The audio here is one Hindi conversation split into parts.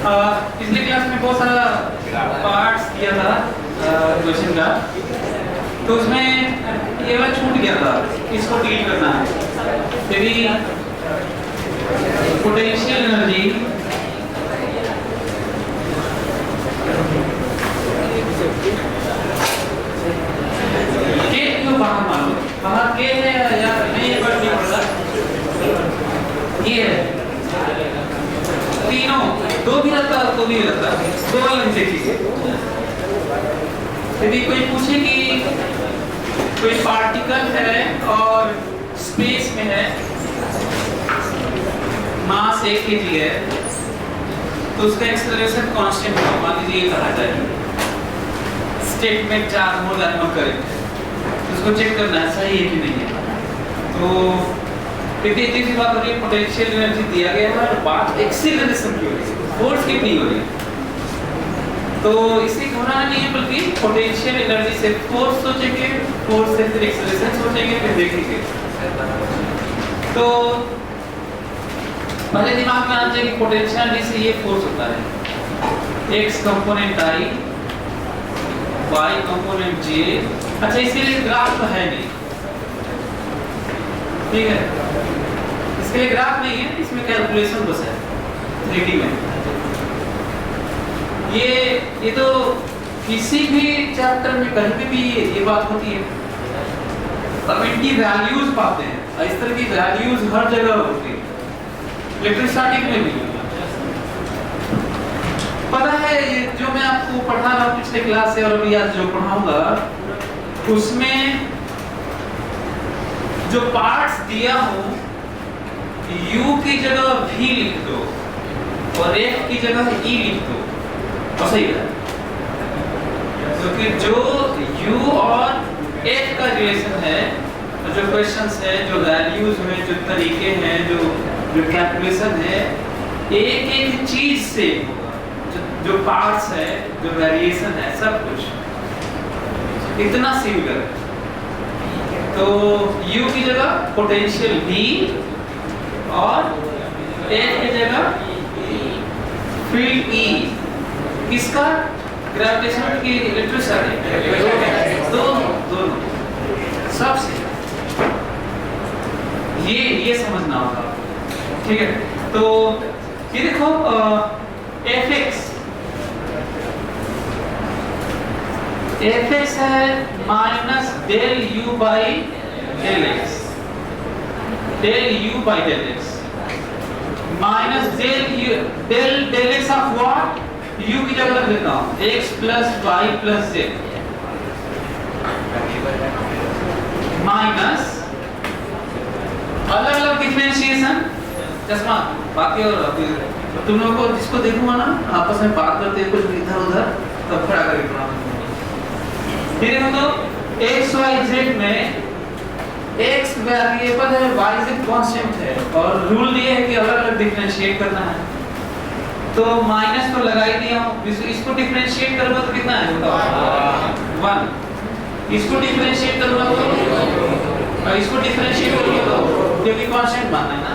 पिछले क्लास में बहुत सारा पार्ट्स किया था क्वेश्चन का, तो उसमें ये वाला छूट गया था, इसको डिलीट करना है। यदि पोटेंशियल एनर्जी के क्यों बाहर मान लो, बाहर के है या नहीं, ये बात नहीं पड़ता, ये है तीनों, दो भी रहता तो भी रहता, दो अलग देखिए। यदि कोई पूछे कि कोई पार्टिकल है और स्पेस में है, मास 1 kg है, तो उसका एक्सेलरेशन कांस्टेंट है, मान लीजिए ये कहा जाए स्टेटमेंट 4 मोर दैन करेक्ट, उसको चेक करना है सही है कि नहीं है। तो इतनी सी बात हो रही है, पोटेंशियल एनर्जी दिया गया है और बात एक्सीलरेशन की हो रही है, फोर्स कितनी हो रही है। तो इसे घबराना नहीं है, बल्कि पोटेंशियल एनर्जी से फोर्स सोचेंगे, फोर्स से फिर एक्सीलरेशन सोचेंगे, फिर देखेंगे। तो पहले दिमाग में आना चाहिए कि पोटेंशियल एनर्जी से ये फोर्स होता है, x component i, y component j। अच्छा, इसके लिए ग्राफ तो है नहीं, ठीक है, इसके लिए ग्राफ नहीं है, इसमें कैलकुलेशन बस है 3D में। ये तो किसी भी चैप्टर में कहीं भी ये बात होती है, तब इनकी वैल्यूज पाते हैं, इस तरह की वैल्यूज हर जगह होती है, इलेक्ट्रोस्टैटिक में भी। पता है ये जो मैं आपको पढ़ा रहा हूँ पिछले क्लास से और अभी आज जो पढ़ाऊंगा, उसमें जो पार्ट्स दिया हूँ, u की जगह v लिख दो और f की जगह e लिख दो, तो सही है। क्योंकि जो u और f का रिलेशन है, जो क्वेश्चंस है, जो वैल्यूज हैं, जो तरीके हैं, जो कैलकुलेशन है, एक एक चीज से होगा, जो पार्ट्स है, जो वेरिएशन है, सब कुछ इतना सिमिलर है। तो u की जगह पोटेंशियल v और f की जगह फील्ड e, किसका? ग्रेविटेशन की, इलेक्ट्रोस्टैटिक, दोनों सबसे ये समझना होगा, ठीक है। तो ये देखो fx है minus del u by del x, del u by del x minus del x of what, u की जगह रख देता हूं x plus y plus z minus अलग अलग डिफरेंशिएशन चश्मा बाकी, और तुम लोगों को जिसको देखूंगा ना आपस में बात करते हैं कुछ इधर उधर, तब खड़ा करके पढ़ा। फिर तो x y z में x वेरिएबल है, y z कांस्टेंट है, और रूल ये है कि अलग अलग डिफरेंशिएट करना है। तो माइनस तो लगा ही दिया हूं, इसको डिफरेंशिएट करूंगा तो कितना है बताओ? 1। इसको डिफरेंशिएट करूंगा तो, इसको डिफरेंशिएट करूंगा तो, क्योंकि कांस्टेंट मानना है ना,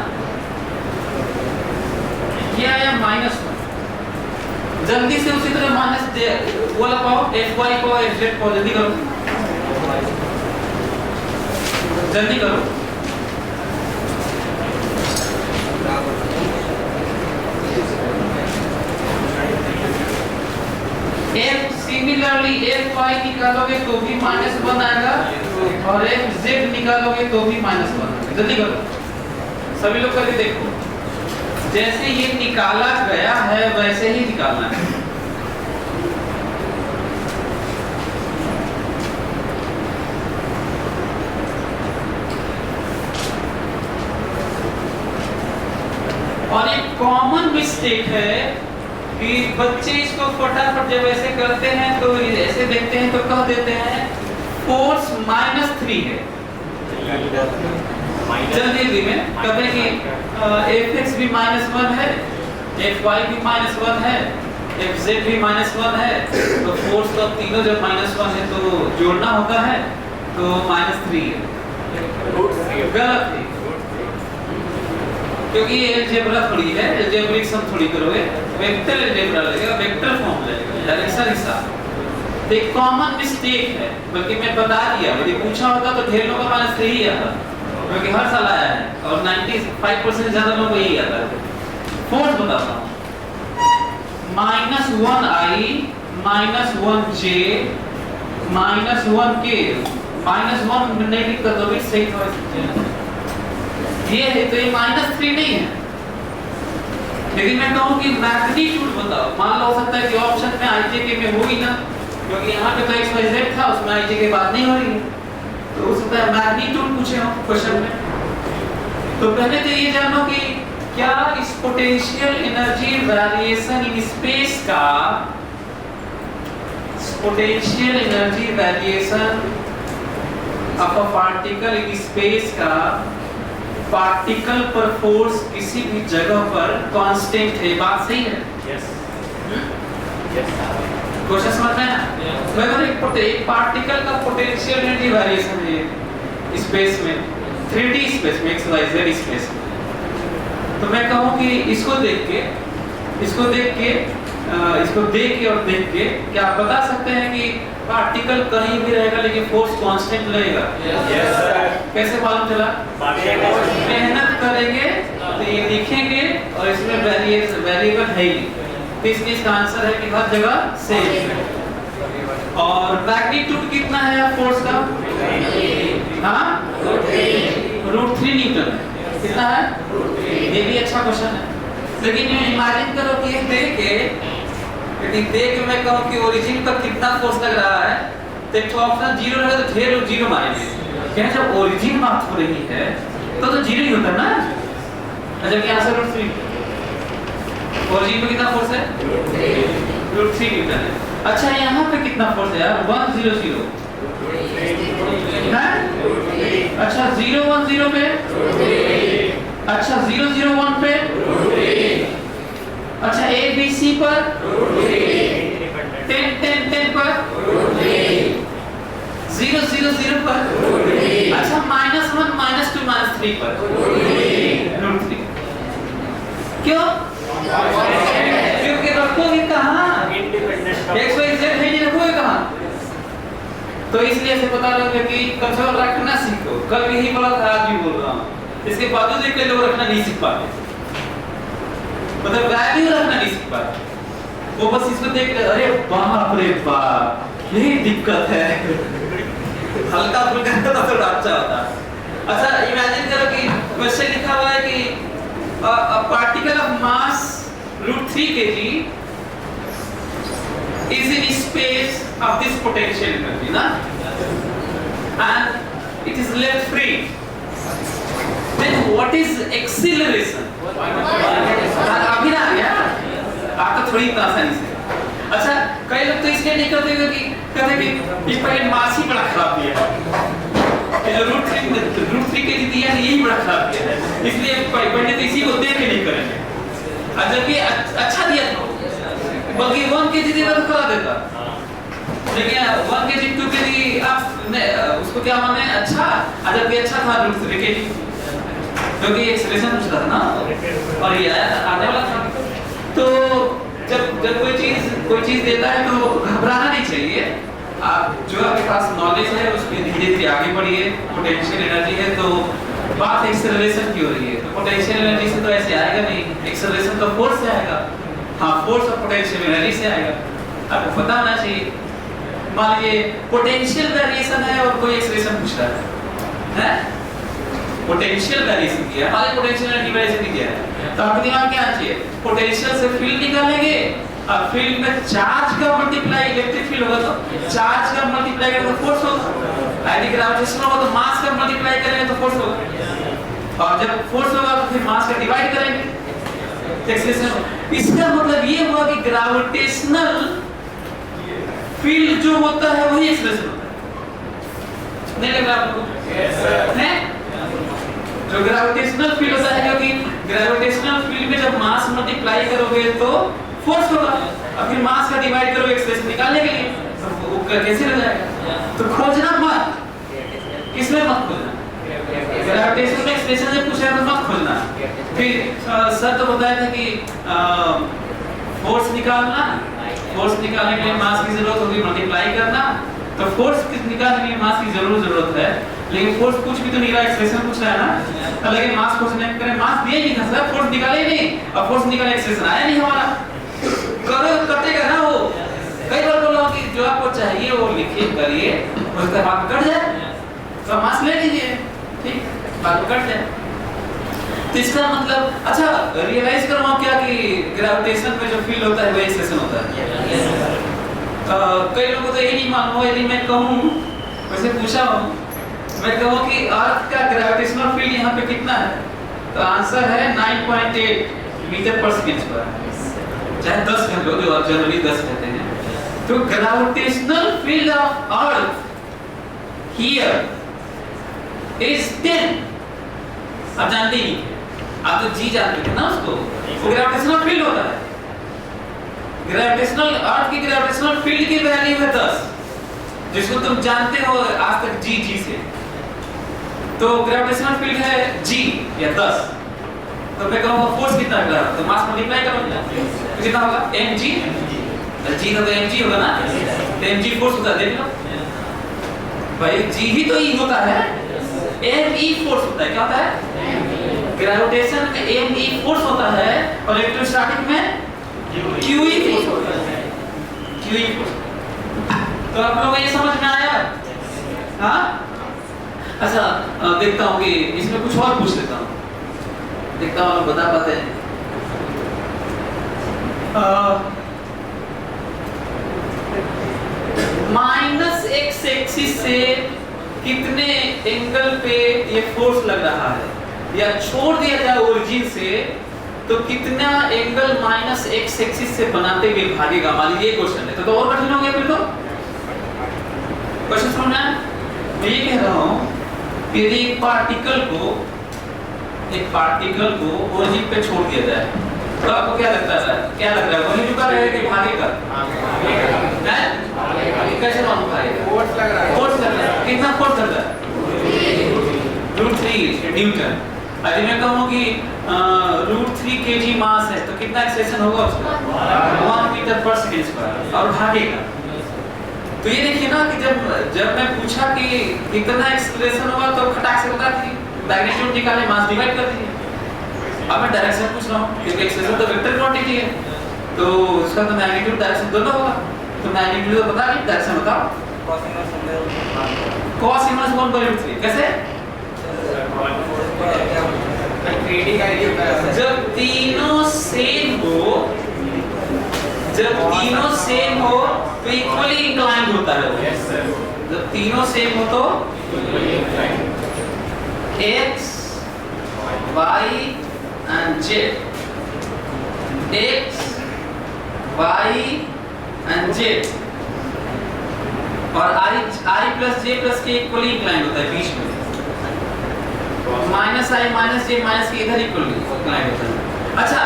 ये आया -1। जल्दी से उसी तरह माइनस वो लगाओ, fy को fz को, जल्दी करो, जल्दी करो। सिमिलरली fy निकालोगे तो भी -1 आएगा और fz निकालोगे तो भी -1 आएगा। जल्दी करो, सभी लोग करके देखो, जैसे ये निकाला गया है वैसे ही निकालना है। और एक कॉमन मिस्टेक है कि बच्चे इसको फटाफट जब ऐसे करते हैं तो ऐसे देखते हैं तो कह देते हैं फोर्स -3 है, जल्दी में कहते हैं कि fx भी -1 है, fy भी -1 है, fz भी -1 है, तो फोर्स तो तीनों जब -1 है तो जोड़ना होता है, तो -3 है। गलत है, क्योंकि ये अलजेब्रा थोड़ी है, अलजेब्रिक सम थोड़ी करोगे, वेक्टर अलजेब्रा लगेगा, वेक्टर फॉर्म लगेगा, डायरेक्शन हिसाब। तो एक कॉमन मिस्टेक है, बल्कि मैं बता दिया, यदि पूछा होता तो ढेर लोगों का सही आता, क्योंकि हर साल आया है और 95% से ज्यादा लोगों को यही आता है। फोर्स बताता हूँ, -1i -1j -1k, -1 नहीं लिखता तो भी सही था। ये है तो ये -3 नहीं है, लेकिन मैं कहूँ कि मैग्नीट्यूड बताओ। मान लो हो सकता है कि ऑप्शन में IJK में होगी ना, क्योंकि यहाँ पे तो XYZ था, उसमें IJK बात नहीं हो रही है, तो हो सकता है मैग्नीट्यूड पूछे हो क्वेश्चन में। तो पहले तो ये जानो कि क्या इस potential energy variation in space का, potential energy variation of a particle in space का पार्टिकल पर फोर्स किसी भी जगह पर कांस्टेंट है, बात सही है? यस। क्वेश्चन समझ में आया? अगर एक पार्टिकल का पोटेंशियल एनर्जी वेरिएशन है स्पेस में, 3D स्पेस में, XYZ स्पेस में, तो मैं कहूँ कि इसको देख के और देख के क्या आप बता सकते हैं कि पार्टिकल कहीं भी रहेगा लेकिन फोर्स कांस्टेंट रहेगा? Yes sir. कैसे मालूम चला? मेहनत करेंगे तो ये लिखेंगे और इसमें वेरिएबल है ही, तो इसलिए इसका आंसर है कि हर जगह सेम है। और मैग्नीट्यूड कितना है फोर्स का? हाँ, √3 न्यूटन है। कितना है? ये भी अच्छा क्वेश्चन है, लेकिन इमेजिन करो कि ये दे के मैं कहूँ कि ओरिजिन पर कितना फोर्स लग रहा है, तो एक ऑप्शन 0 रहेगा तो ढेर लोग 0 मारेंगे, क्या जब ओरिजिन बात हो रही है तो 0 ही होता है ना। अच्छा क्या आंसर √3? ओरिजिन पे कितना फोर्स है? √3 न्यूटन है। अच्छा यहाँ पे कितना फोर्स है यार? 1 0 0 है? अच्छा 0 1 0 पे, अच्छा 0 0 1 पे, अच्छा A B C पर, 10 10 10 पर, 0 0 0 पर, अच्छा -1 -2 -3 पर, √3। क्यों? क्योंकि रखोगे कहाँ? XYZ है, नहीं रखोगे कहाँ? तो इसलिए ऐसे पता लगा कि कम से कम रखना सीखो। कल यही बोला था, आज भी बोल रहा हूँ, इसके बावजूद भी कई लोग रखना नहीं सीख पाते, मतलब वैल्यू रखना नहीं सीख पाते। वो बस इसको देख के अरे बाप रे बाप, यही दिक्कत है। हल्का फुल्का तो थोड़ा अच्छा होता। अच्छा इमेजिन करो कि क्वेश्चन लिखा हुआ है कि a particle of mass √3 kg is in space of this potential energy, ना, and it is left free, then what is acceleration? अभी ना गया आपका थोड़ी इतना आसानी से। अच्छा कई लोग तो इसलिए नहीं करते क्योंकि कहते कि इस पर मास ही बड़ा खराब दिया है, जो √3 के दिया है यही बड़ा खराब दिया है, इसलिए पहले तो इसी को देख के नहीं करेंगे। जबकि अच्छा दिया था, बल्कि 1 kg दिया तो करा देता, लेकिन 1 kg 2 kg आप उसको क्या माने अच्छा, जबकि अच्छा था √3 kg, क्योंकि एक्सेलरेशन पूछ रहा था ना और ये आने वाला था। तो जब कोई चीज देता है तो घबराना नहीं चाहिए। आप जो आपके पास नॉलेज है उसमें धीरे धीरे आगे बढ़िए। पोटेंशियल एनर्जी है तो बात एक्सेलरेशन की हो रही है, तो पोटेंशियल एनर्जी से तो ऐसे आएगा नहीं, एक्सेलरेशन तो फोर्स से आएगा। हाँ, फोर्स और पोटेंशियल एनर्जी से आएगा, आपको पता होना चाहिए। मान लीजिए पोटेंशियल वेरिएशन है और कोई एक्सेलरेशन पूछ रहा है, पोटेंशियल वेरिएशन किया, हमारे पोटेंशियल एनर्जी वेरिएशन किया है, तो आपके दिमाग क्या चाहिए? पोटेंशियल से फील्ड निकालेंगे और फील्ड में चार्ज का मल्टीप्लाई, इलेक्ट्रिक फील्ड होगा तो चार्ज का मल्टीप्लाई करेंगे तो फोर्स होगा, यदि ग्रेविटेशन होगा तो मास का मल्टीप्लाई करेंगे तो फोर्स होगा, और जब फोर्स होगा तो फिर मास का डिवाइड करेंगे, एक्सेलरेशन। इसका मतलब ये हुआ कि ग्रेविटेशनल फील्ड जो होता है वही एक्सेलरेशन होता है, नहीं लग रहा आपको? Yes sir. है जो ग्रेविटेशनल फील्ड होता है, क्योंकि ग्रेविटेशनल फील्ड में जब मास मल्टीप्लाई करोगे तो फोर्स होगा और फिर मास का डिवाइड करोगे एक्सेलरेशन निकालने के लिए, तो वो कैसे हो जाएगा? तो खोजना मत, किसमें मत खोजना, ग्रेविटेशन में एक्सेलरेशन से पूछा तो मत खोजना, फिर सर तो बताया था कि फोर्स निकालना, फोर्स निकालने के लिए मास की जरूरत होगी, मल्टीप्लाई करना। तो फोर्स निकालने के लिए मास की जरूरत है, लेकिन फोर्स कुछ भी तो नहीं रहा, एक्सप्रेशन पूछ रहा है ना। तो लेकिन मास फोर्स नहीं करें, मास दिया नहीं था सर, फोर्स निकाले नहीं, अब फोर्स निकाले एक्सप्रेशन आया नहीं हमारा, करो कटेगा ना वो। कई बार बोला कि जो आपको चाहिए वो लिखिए करिए, उसके बाद कट जाए तो मास ले लीजिए, ठीक, बाद कट जाए। तो इसका मतलब अच्छा रियलाइज करवाओ क्या कि ग्रेविटेशन में जो फील्ड होता है वही एक्सप्रेशन होता है। कई लोगों को तो यही नहीं मालूम हो, यदि मैं कहूँ, वैसे पूछा हूँ, मैं कहूँ कि अर्थ का ग्रेविटेशनल फील्ड यहाँ पे कितना है, तो आंसर है 9.8 मीटर पर सेकंड स्क्वायर, चाहे 10 कह लो, जो जनरली 10 कहते हैं। तो gravitational field of earth here is 10। आप जानते ही, आप तो जी जानते थे ना उसको, वो ग्रेविटेशनल फील्ड होता है। ग्रेविटेशनल अर्थ की ग्रेविटेशनल फील्ड की वैल्यू है 10, जिसको तुम जानते हो आज तक जी से। तो ग्रेविटेशनल फील्ड है जी या 10, तो मैं कहूँगा फोर्स कितना है, तो मास मल्टीप्लाई करो, तो कितना होगा mg, जी तो mg होगा ना, तो mg फोर्स होता है, देख लो भाई, जी ही तो ई होता है, me फोर्स होता है, क्या होता है, ग्रेविटेशन में me फोर्स होता है, और इलेक्ट्रोस्टैटिक में QE फोर्स होता है, QE फोर्स। तो आप लोगों को ये समझ में आया? हाँ, अच्छा देखता हूँ कि इसमें कुछ और पूछ लेता हूँ, देखता हूँ बता पाते हैं। माइनस एक्स एक्सिस से कितने एंगल पे ये फोर्स लग रहा है, या छोड़ दिया जाए ओरिजिन से तो कितना एंगल माइनस एक्स एक्सिस से बनाते हुए भागेगा, मान लीजिए ये क्वेश्चन है, तो और कठिन हो गया फिर तो क्वेश्चन समझना। मैं ये कह रहा हूँ कि यदि एक पार्टिकल को ओरिजिन पे छोड़ दिया जाए तो आपको क्या लगता है वही रुका रहेगा कि भागेगा? कैसे मालूम भागेगा? फोर्स लग रहा है। कितना फोर्स लग रहा है? √3 न्यूटन। यदि मैं कहूँ कि √3 kg मास है तो कितना एक्सेलेरेशन होगा उसका? 1 मीटर पर सेकंड स्क्वायर, और भागेगा। तो ये देखिए ना कि जब मैं पूछा कि कितना एक्सेलरेशन होगा तो खटाक से बता दी, मैग्नीट्यूड निकाले, मास डिवाइड कर दीजिए। अब मैं डायरेक्शन पूछ रहा हूँ क्योंकि एक्सेलरेशन तो वेक्टर क्वांटिटी है, तो उसका तो मैग्नीट्यूड डायरेक्शन दोनों होगा। तो मैग्नीट्यूड तो बता दी, डायरेक्शन बताओ। cos इनवर्स 1/√3 कैसे? जब तीनों सेम हो तो इक्वली इंक्लाइंड होता है। जब तीनों सेम हो तो x, y and z, x, y and z, और i plus j plus k equally inclined होता है बीच में, माइनस आई माइनस जे माइनस के इधर इक्वली इंक्लाइंड होता है। अच्छा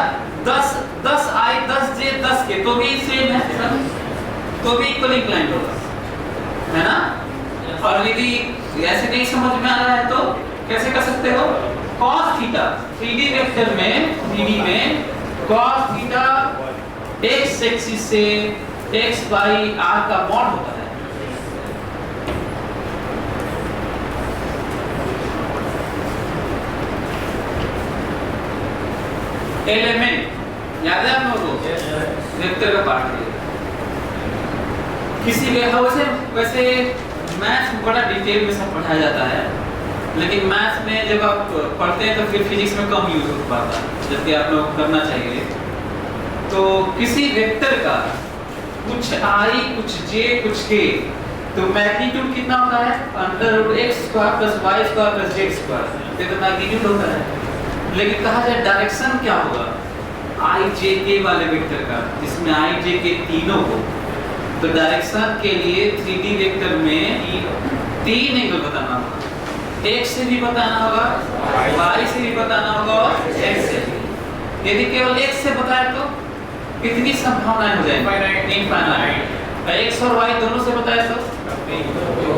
10 i 10 j 10 के तो भी सेम है, तो भी इक्वली इंक्लाइंड होगा, है ना। और यदि ऐसे नहीं समझ में आ रहा है तो कैसे कर सकते हो? cos थीटा 3D वेक्टर में 3D में cos थीटा x एक्सिस से x by r का मॉड होता है। एलिमेंट याद है आप लोगों को? वेक्टर का पार्ट है। किसी वैसे मैथ्स में बड़ा डिटेल में सब पढ़ाया जाता है, लेकिन मैथ्स में जब आप पढ़ते हैं तो फिर फिजिक्स में कम यूज हो पाता है, जबकि आप लोग करना चाहिए। तो किसी वेक्टर का कुछ i कुछ j कुछ k, तो मैग्नीट्यूड कितना होता है? √x² + y² + z², ये तो मैग्नीट्यूड होता है। लेकिन कहा जाए डायरेक्शन क्या होगा i j k वाले वेक्टर का, जिसमें i j k तीनों को, तो डायरेक्शन के लिए 3D वेक्टर में 3 एंगल बताना होगा, x से भी बताना होगा, y से भी बताना होगा, और z से भी। यदि केवल x से बताए तो कितनी संभावनाएं हो जाएंगी? इनफाइनाइट। x और y दोनों से बताए तो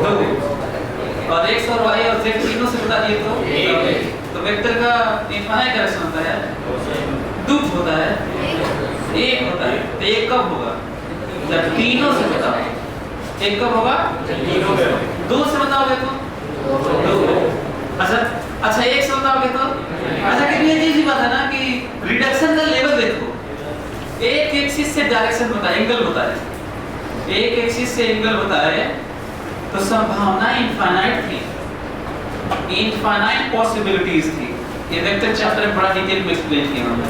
2, और x और y और z तीनों से बता दिए तो 1। तो वेक्टर का इनफाइनाइट डायरेक्शन होता है, दो होता है, एक होता है। तो एक कब होगा? जब तीनों से बताओ। एक कब होगा? दो से बताओगे तो दो। अच्छा एक से बताओगे तो अच्छा। कितनी इजी बात है ना कि रिडक्शन का लेवल देखो। एक एक्सिस से डायरेक्शन होता है, एंगल होता है, एक एक्सिस से एंगल होता है, तो संभावना इनफाइनाइट थी, इनफाइनाइट पॉसिबिलिटीज थी। ये वेक्टर चैप्टर में बड़ा डिटेल में एक्सप्लेन किया हमने।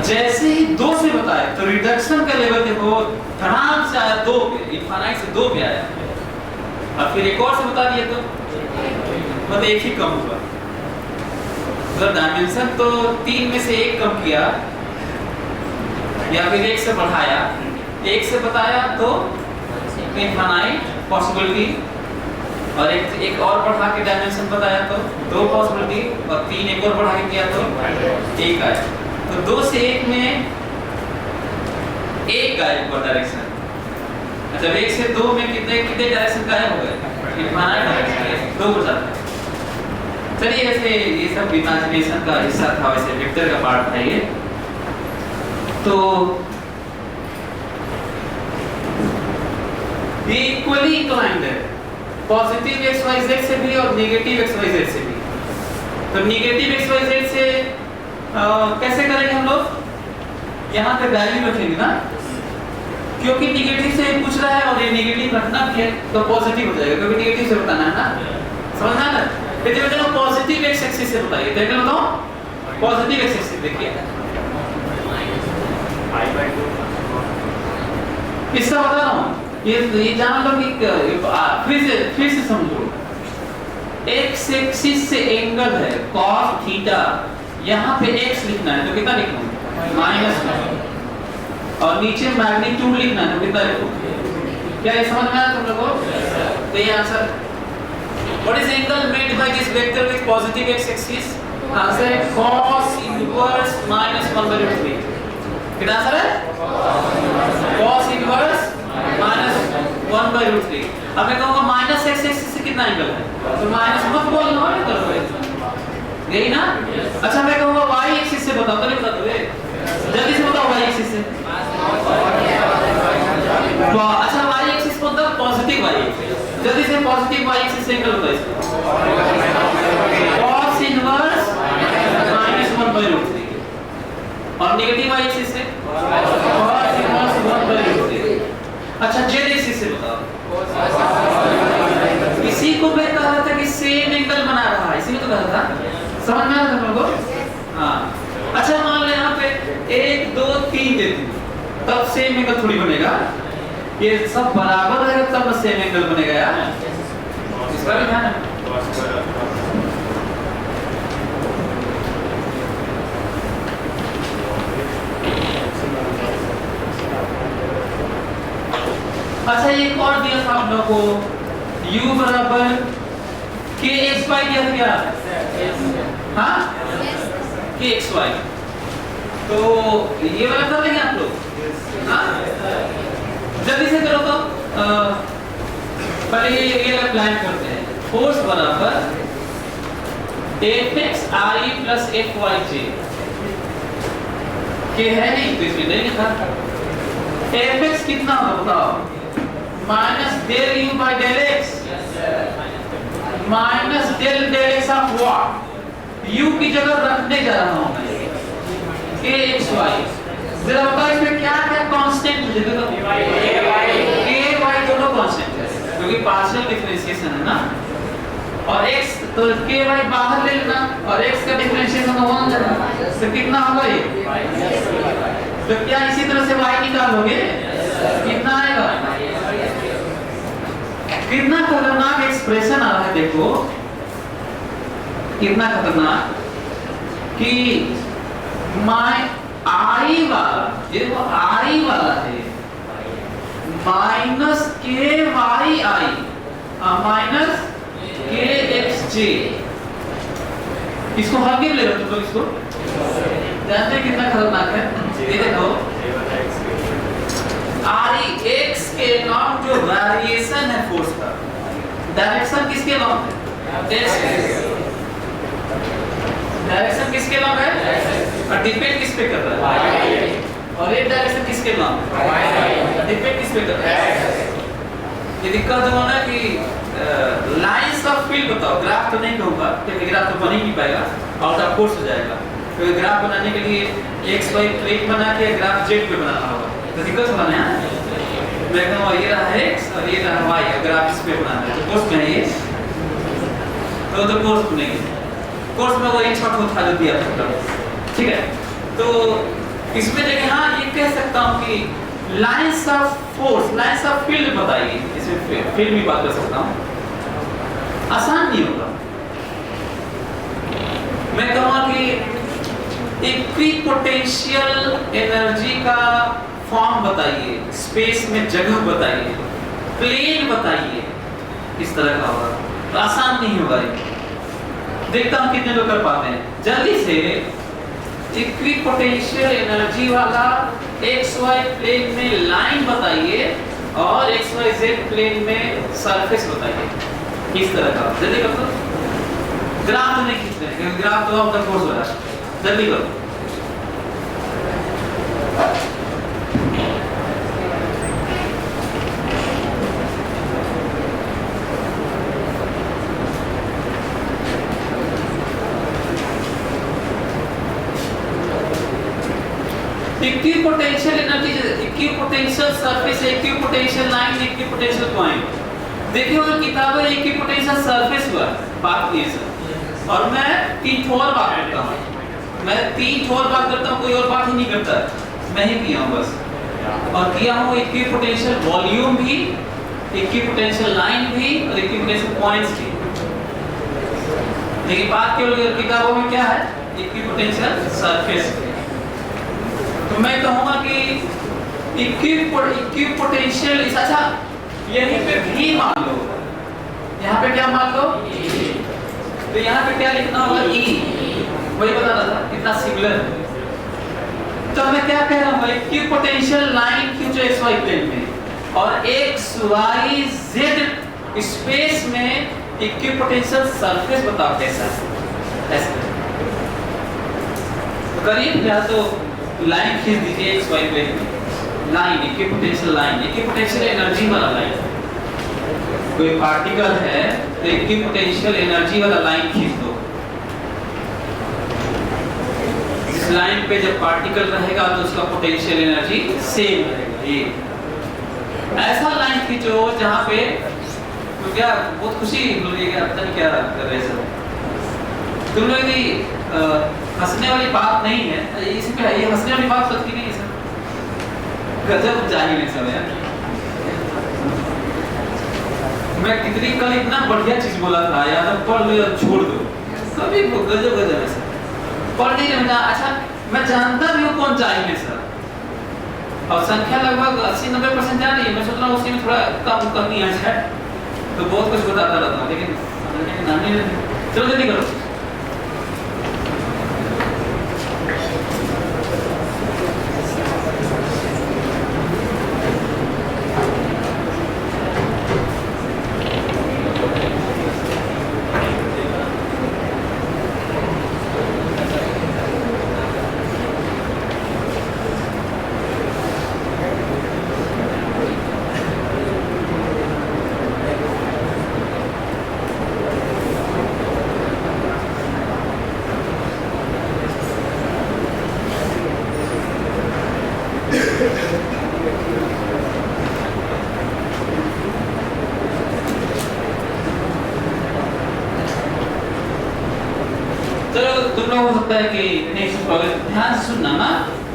जैसे ही दो से बताए तो रिडक्शन का लेवल देखो धड़ाम से आया दो पे, इनफाइनाइट से दो पे आया, और फिर एक और से बता दिया तो मतलब एक ही कम हुआ। मतलब डायमेंशन तो तीन में से एक कम किया या फिर एक से बढ़ाया, एक से बताया तो इनफाइनाइट पॉसिबिलिटी, और एक और बढ़ा के डायमेंशन बताया तो दो पॉसिबिलिटी, और तीन एक और बढ़ा के किया तो एक आया। तो दो से एक में एक गायब हुआ डायरेक्शन। जब एक से दो में कितने कितने डायरेक्शन गायब हो गए? इनफाइनाइट डायरेक्शन दो हो जाता है। चलिए ऐसे ये सब इमेजिनेशन का हिस्सा था, वैसे वेक्टर का पार्ट था ये। तो ये इक्वली इंक्लाइंड है, पॉजिटिव xyz से भी और नेगेटिव xyz से भी। तो नेगेटिव xyz से कैसे करेंगे हम लोग? यहाँ पे वैल्यू रखेंगे ना, क्योंकि नेगेटिव से पूछ रहा है और ये नेगेटिव रखना भी है तो पॉजिटिव हो जाएगा, क्योंकि नेगेटिव से बताना है ना, समझना है ना। देखिए बेटा पॉजिटिव x एक्सिस से बताइए, देख लो तो पॉजिटिव x एक्सिस देखिए इसका बता रहा हूँ, ये जान लो कि फिर से समझो। x एक्सिस से एंगल है cos थीटा, यहाँ पे x लिखना है तो कितना लिखूं? -1, और नीचे मैग्नीट्यूड लिखना है तो कितना लिखूं? क्या ये समझ में आया तुम लोगों को? तो ये answer What is angle made by this vector with positive x-axis? Answer है cos inverse -1/√3। कितना आंसर है? cos inverse -1/√3। अब मैं कहूँगा माइनस x-axis से कितना एंगल है, तो माइनस मत बोलना, और करोगे यही ना। अच्छा मैं कहूँगा y-axis से बताओ, तो नहीं बता दोगे? जल्दी से बताओ y-axis से। अच्छा y-axis मतलब पॉजिटिव y-axis, जल्दी से पॉजिटिव y-axis से एंगल होता है इसका cos इनवर्स -1/√3, और नेगेटिव y-axis से cos इनवर्स 1/√3। अच्छा z-axis से बताओ। इसी को मैं कह रहा था कि सेम एंगल बना रहा है, इसी में तो कहा था, समझ में आ रहा था तुम लोगों को? हाँ। अच्छा मान लो यहाँ पे 1 2 3 दे दूं, तब सेम एंगल थोड़ी बनेगा, ये सब बराबर रहेगा तब सेम एंगल बनेगा यार, इसका भी ध्यान है। अच्छा एक और दिया था हम लोग को, u बराबर kxy दिया था क्या? हाँ kxy, तो ये वाला कर लेंगे आप लोग? हाँ जल्दी से करो तो पहले ये प्लान करते हैं। फोर्स बराबर fxi प्लस fyj, के है नहीं तो इसमें नहीं लिखा। fx कितना होगा बताओ? Minus del u by del x minus del x of what? u की जगह रखने जा रहा हूं मैं kxy। जरा बताओ इसमें क्या क्या कांस्टेंट मुझे देखो, ky दोनों कांस्टेंट है क्योंकि पार्शियल डिफरेंशिएशन है ना, और x तो ky बाहर ले लेना, और x का डिफरेंशिएशन 1 लेना, तो कितना होगा ये? तो क्या इसी तरह से y निकालोगे, कितना आएगा? कितना खतरनाक एक्सप्रेशन आ रहा है देखो, कितना खतरनाक कि आई वाला, ये वो आई वाला है माइनस के वाई आई माइनस के एक्स जे, इसको हल्के में ले लो तुम लोग, इसको जानते हैं कितना खतरनाक है ये देखो। आई एक्स के लॉन्ग जो वेरिएशन है फोर्स का, डायरेक्शन किसके लॉन्ग है? एक्स। डायरेक्शन किसके लॉन्ग है और डिपेंड किस पे कर रहा है, और एक डायरेक्शन किसके लॉन्ग है, डिपेंड किस पे कर रहा है। ये दिक्कत जो है ना कि लाइंस ऑफ फील्ड बताओ, ग्राफ तो नहीं कहूँगा क्योंकि ग्राफ तो बन ही नहीं पाएगा, आउट ऑफ कोर्स हो जाएगा। तो ग्राफ बनाने के लिए एक्स वाई प्लेट बना के ग्राफ जेड पे बनाना होगा, तो दिक्कत होगा ना। मैं कहूँगा ये रहा एक्स और ये रहा वाई, ग्राफ इस पे बनाना है तो कोर्स में ये तो कोर्स बनेगी, कोर्स में वो एक शॉट होता है दिया था, ठीक है। तो इसमें देखिए हाँ ये कह सकता हूँ कि lines of force, lines of field बताइए, इसमें फील्ड भी बात कर सकता हूँ, आसान नहीं होगा। मैं कहूँगा कि इक्विपोटेंशियल एनर्जी का फॉर्म बताइए, स्पेस में जगह बताइए, प्लेन बताइए, इस तरह का होगा तो आसान नहीं होगा। देखता हूँ कितने लोग कर पाते हैं जल्दी से। इक्विपोटेंशियल एनर्जी वाला एक्स वाई प्लेन में लाइन बताइए और एक्स वाई जेड प्लेन में सरफेस बताइए, किस तरह का, जल्दी करो। ग्राफ तो नहीं खींच रहे क्योंकि ग्राफ तो अब तक कोर्स हो रहा है, जल्दी करो। Equipotential energy, equipotential surface, equipotential line, equipotential point. देखिए वो किताब में इक्विपोटेंशियल सरफेस हुआ बात की है सर, और मैं 3 और बात करता हूँ, मैं 3 और बात करता हूँ, कोई और बात ही नहीं करता, मैं ही किया हूँ बस। और किया हूँ इक्विपोटेंशियल वॉल्यूम भी, इक्विपोटेंशियल लाइन भी और इक्विपोटेंशियल पॉइंट्स भी। लेकिन बात केवल किताबों में क्या है, इक्विपोटेंशियल सरफेस। तो मैं कहूँगा कि इक्विपोटेंशियल, अच्छा यहीं पे भी मान लो, यहाँ पे क्या मान लो, तो यहाँ पे क्या लिखना होगा, ई, वही बता रहा था कितना सिमिलर है। तो मैं क्या कह रहा हूँ, इक्विपोटेंशियल लाइन खींचो एक्स वाई प्लेन में और एक्स वाई जेड स्पेस में इक्विपोटेंशियल सरफेस बताओ कैसा है, ऐसा तो करिए। या तो लाइन खींच दीजिए एक्स वाई प्लेन में, line equipotential line, equipotential energy वाला लाइन, कोई पार्टिकल है तो इक्विपोटेंशियल एनर्जी वाला लाइन खींच दो। इस लाइन पे जब पार्टिकल रहेगा तो उसका पोटेंशियल एनर्जी सेम रहेगा। ये ऐसा लाइन खींचो जहाँ पे तो क्या बहुत खुशी मिलेगी, पता नहीं क्या कर रहे सब तुम लोग। हंसने वाली बात नहीं है इसमें, ये हंसने वाली बात सच की नहीं है सर, गजब जाहिल है सब यार। मैं कितनी कल इतना बढ़िया चीज बोला था यार, पढ़ लो छोड़ दो, सभी गजब गजब है सर, पढ़ नहीं रहे। अच्छा मैं जानता भी हूँ कौन जाहिल है सर, और संख्या लगभग 80-90% जा रही है। मैं सोच रहा हूँ उसी में थोड़ा कम कमी आ जाए तो बहुत कुछ बताता रहता हूँ, लेकिन चलो जल्दी करो। हो सकता है कि नेक्स्ट प्रोग्राम ध्यान से सुनना ना,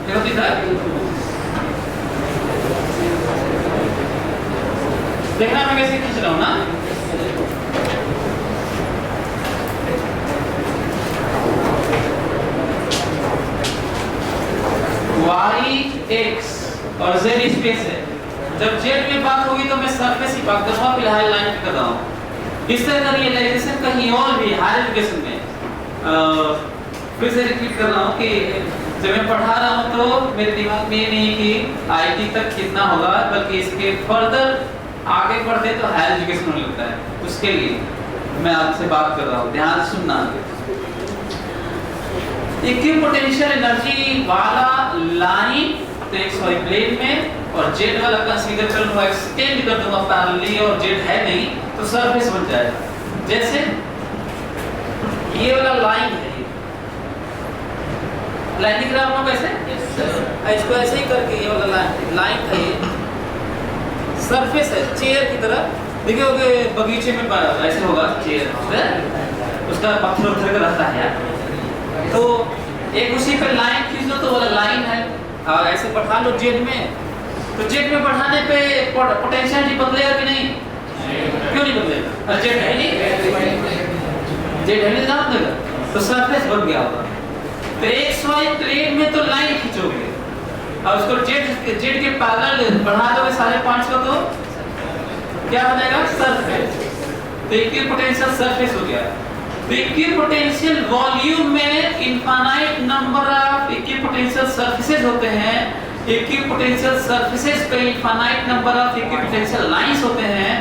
देखो देखना मैं कैसे खींच रहा हूँ ना। y x और z स्पेस है, जब z में बात होगी तो मैं सरफेस ही बात करूँगा, फिलहाल लाइन कर रहा हूँ। इस तरह का रियलाइजेशन कहीं और भी हायर एजुकेशन में फिर से रिपीट कर रहा हूँ कि जब मैं पढ़ा रहा हूँ तो मेरे दिमाग में ये नहीं कि आईटी तक कितना होगा, बल्कि इसके फर्दर आगे बढ़ते तो हायर एजुकेशन होने लगता है। उसके लिए मैं आपसे बात कर रहा हूँ, ध्यान सुनना। इक्विपोटेंशियल एनर्जी वाला लाइन तो XY प्लेन में, और जेड वाला कंसीडर कर लूंगा, एक्सटेंड कर दूंगा पैरेलली, और जेड है नहीं तो सरफेस बन जाएगा। जैसे ये वाला लाइन है, लाइन दिख रहा है कैसे, इसको ऐसे ही करके ये वाला लाइन था, ये सरफेस है चेयर की तरह, देखिए बगीचे में ऐसे होगा चेयर, उसका पत्थर उथर का रहता है यार, तो एक उसी पे लाइन खींच लो तो वाला लाइन है, और ऐसे बढ़ा लो जेड में, तो जेड में बढ़ाने पे पोटेंशियल जी बदलेगा कि नहीं? क्यों नहीं बदलेगा? जेड है नहीं, जेड है नहीं ना बदलेगा, तो सरफेस बन गया होगा। तो XY प्लेन में तो लाइन खींचोगे और उसको जेड के पैरेलल बढ़ा दोगे सारे पॉइंट्स को, तो क्या बनेगा? सरफेस। तो इक्विपोटेंशियल सरफेस हो गया। तो इक्विपोटेंशियल वॉल्यूम में infinite number of equipotential surfaces होते हैं, इक्विपोटेंशियल सरफेसेस पे infinite number of equipotential lines होते हैं,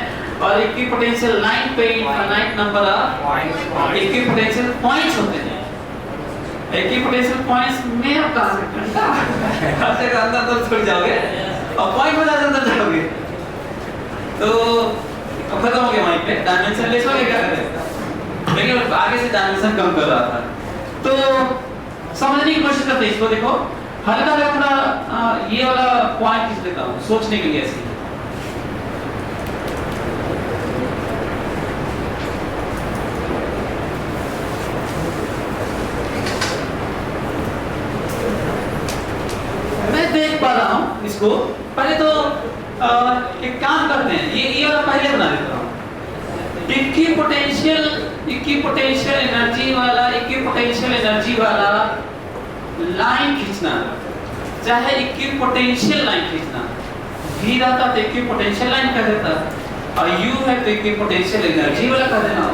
और इक्विपोटेंशियल लाइन पे infinite number of equipotential points होते हैं। इक्विपोटेंशियल पॉइंट्स में आप कहां से खाते का अंदर तो छोड़ जाओगे और पॉइंट में ज्यादा अंदर जाओगे तो खत्म हो गया वहीं पे, डायमेंशन लेस हो गया, क्या करें? लेकिन आगे से डायमेंशन कम कर रहा था, तो समझने की कोशिश करते हैं इसको। देखो हल्का हल्का थोड़ा ये वाला पॉइंट खींच लेता हूं सोचने के लिए ऐसे। देख पा रहा हूं इसको, पहले तो एक काम करते हैं, ये वाला पहले बना देता हूं। इक्विपोटेंशियल एनर्जी वाला लाइन खींचना, चाहे इक्विपोटेंशियल लाइन खींचना, V रहता तो इक्विपोटेंशियल लाइन कह देता, और U है तो इक्विपोटेंशियल एनर्जी वाला कह देना,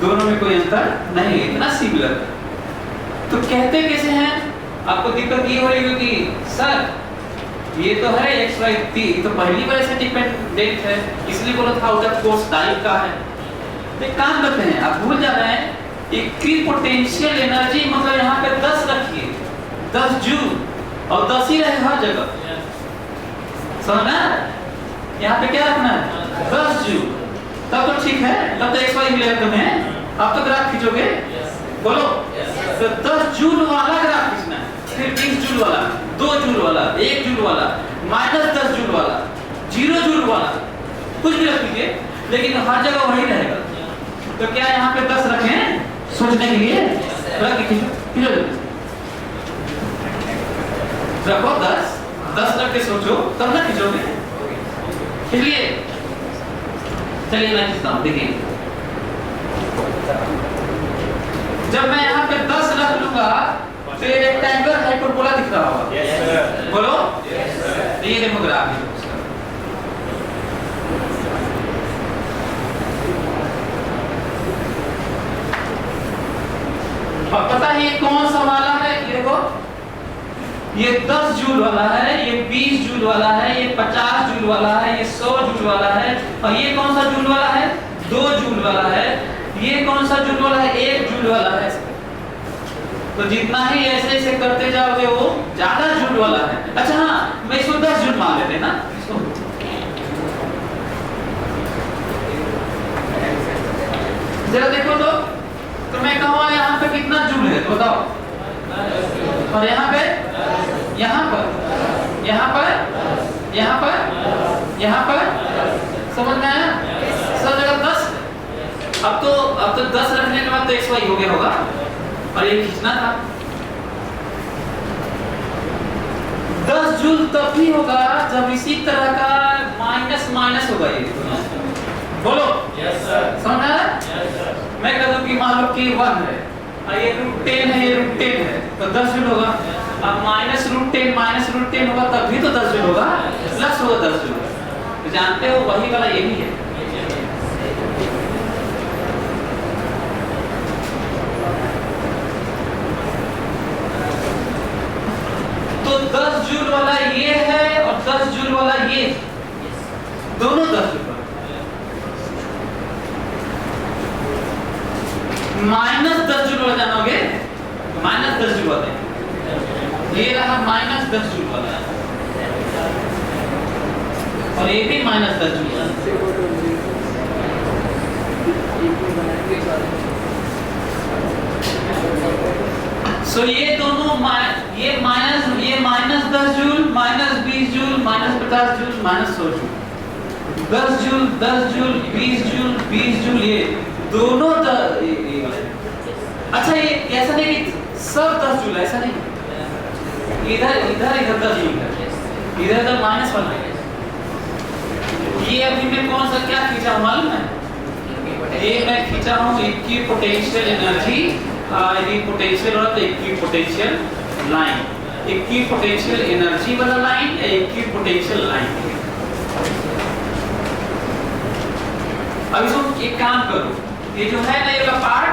दोनों में कोई अंतर नहीं है, इतना सिमिलर। तो कहते कैसे हैं? आपको दिक्कत ये हो रही होगी, सर ये तो है XY तो पहली बार ऐसे डिपेंडेंट है, इसलिए बोला था आउट ऑफ कोर्स टाइप का है। तो एक काम करते हैं, आप भूल जा रहे हैं, इक्विपोटेंशियल एनर्जी मतलब यहाँ पे 10 रखिए, 10 जूल, और 10 ही रहे हर जगह, समझना? यहाँ पे क्या रखना है? 10 जूल, तब तो ठीक है, तब तो XY मिलेगा तुम्हें। आप तो ग्राफ खींचोगे, बोलो तो 10 जूल वाला ग्राफ खींचना है, फिर 20 जूल वाला, 2 जूल वाला, 1 जूल वाला, -10 जूल वाला, 0 जूल वाला, कुछ भी रख लीजिए, लेकिन हर जगह वही रहेगा। तो क्या यहाँ पे 10 रखें सोचने के लिए? रखो 10 रख के सोचो, तब ना खींचोगे। इसलिए चलिए मैं खींचता हूँ, देखिए जब मैं यहाँ पे 10 रख लूंगा तो ये रेक्टेंगुलर हाइपरबोला दिख रहा होगा, बोलो तो ये देखो ग्राफ है, और पता है ये कौन सा वाला है? ये देखो, ये 10 जूल वाला है, ये 20 जूल वाला है, ये 50 जूल वाला है, ये 100 जूल वाला है, और ये कौन सा जूल वाला है? 2 जूल वाला है। ये कौन सा जूल वाला है? 1 जूल वाला है। तो जितना ही ऐसे ऐसे करते जाओगे वो ज्यादा जूल वाला है। अच्छा हाँ, मैं इसको 10 जूल मान लेते हैं ना, जरा देखो तो मैं कहूँ यहाँ पे कितना जूल है तो बताओ, और यहाँ पे, यहाँ पर, यहाँ पर, यहाँ पर, यहाँ पर, समझ में आया? सब जगह 10। अब तो 10 रखने के बाद तो XY हो गया होगा, और ये खींचना था। 10 जूल तब भी होगा जब इसी तरह का माइनस माइनस होगा, ये बोलो यस सर, समझा? Yes sir. मैं कह दूं कि मान लो कि 1 है और ये √10 है, ये √10 है, तो 10 जूल होगा। अब -√10 होगा तब भी तो 10 जूल होगा, प्लस होगा 10 जूल। तो जानते हो वही वाला यही है। तो 10 जूल वाला ये है और 10 जूल वाला ये, दोनों 10 जूल। -10 जूल वाला जानोगे, -10 जूल वाला ये रहा -10 जूल वाला और ये भी -10 जूल वाला। सो ये दोनों ये -10 joule, -20 joule, -50 joule, -100 joule, 10 joule, 10 joule, 20 joule, 20 joule, ये दोनों अच्छा ये ऐसा नहीं कि सब 10 जूल, ऐसा नहीं, इधर 10 जूल है, इधर माइनस वाला है। ये अभी मैं कौन सा क्या खींचा मालूम है? ये मैं खींचा हूँ इक्विपोटेंशियल एनर्जी, पोटेंशियल और इक्विपोटेंशियल लाइन, इक्विपोटेंशियल एनर्जी वाला लाइन या इक्विपोटेंशियल लाइन। अब इसको एक काम करो, ये जो है ना ये वाला पार्ट,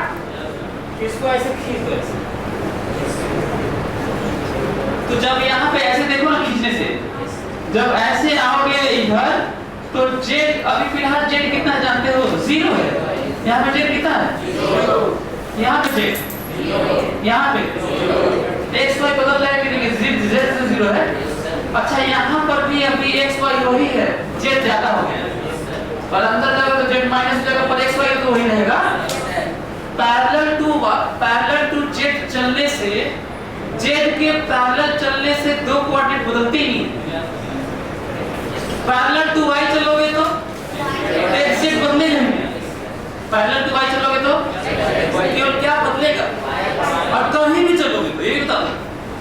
इसको ऐसे खींच दो ऐसे। तो जब यहाँ पे ऐसे देखो ना खींचने से, जब ऐसे आओगे इधर तो जेड, अभी फिलहाल जेड कितना जानते हो? 0 है। यहाँ पे जेड कितना है? 0। यहाँ पे जेड, यहाँ पे एक्स वाई बदल रहा है कि जेड से 0 है। अच्छा यहाँ पर भी अभी एक्स वाई वही है, जेड ज्यादा हो गया और अंदर जाएगा तो जेड माइनस जगह पर एक्स वाई तो वही रहेगा। पैरेलल टू जेड चलने से, जेड के पैरेलल चलने से दो कोऑर्डिनेट बदलते ही नहीं। पैरेलल टू वाई चलोगे तो एक्स जेड बदलेगा नहीं, पैरेलल टू वाई चलोगे तो केवल क्या बदलेगा? और कहीं भी चलोगे तो ये बताओ,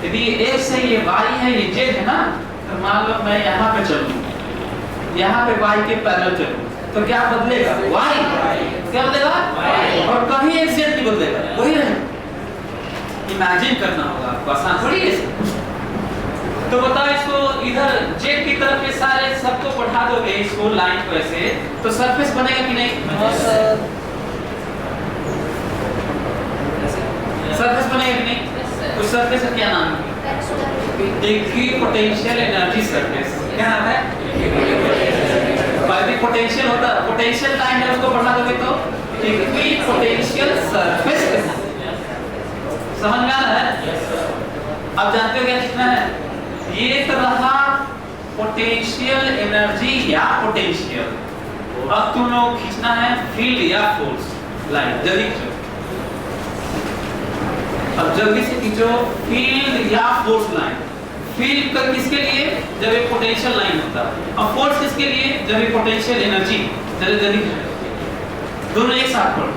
यदि एक्स है, ये वाई है, ये जेड है ना, तो मान लो मैं यहाँ पे चलूं, यहाँ पे वाई के पैरेलल चलूं, तो क्या बदलेगा? वाई। क्या बदलेगा? और कहीं एक्स जेड नहीं बदलेगा, वही रहेगा। इमेजिन करना होगा आपको, आसान थोड़ी है। तो बताओ इसको इधर जेड की तरफ के सारे सबको बढ़ा दोगे, इसको लाइन को ऐसे, तो सरफेस बनेगा कि नहीं? सरफेस बनेगा कि नहीं? उस सरफेस का क्या नाम है? Equipotential energy surface. क्या नाम है? बाकी पोटेंशियल होता, पोटेंशियल लाइन है, उसको बढ़ा दोगे तो इक्विपोटेंशियल सरफेस। समझ में आ रहा है? अब जानते हो क्या कितना है? ये रहा पोटेंशियल एनर्जी या पोटेंशियल। अब तुम लोग खींचना है फील्ड या फोर्स लाइन, जल्दी खींचो। अब जल्दी से खींचो फील्ड या फोर्स लाइन। फील्ड का किसके लिए? जब एक पोटेंशियल लाइन होता है। और फोर्स किसके लिए? जब एक पोटेंशियल एनर्जी। जल्दी जल्दी खींचो, दोनों एक साथ पढ़ो।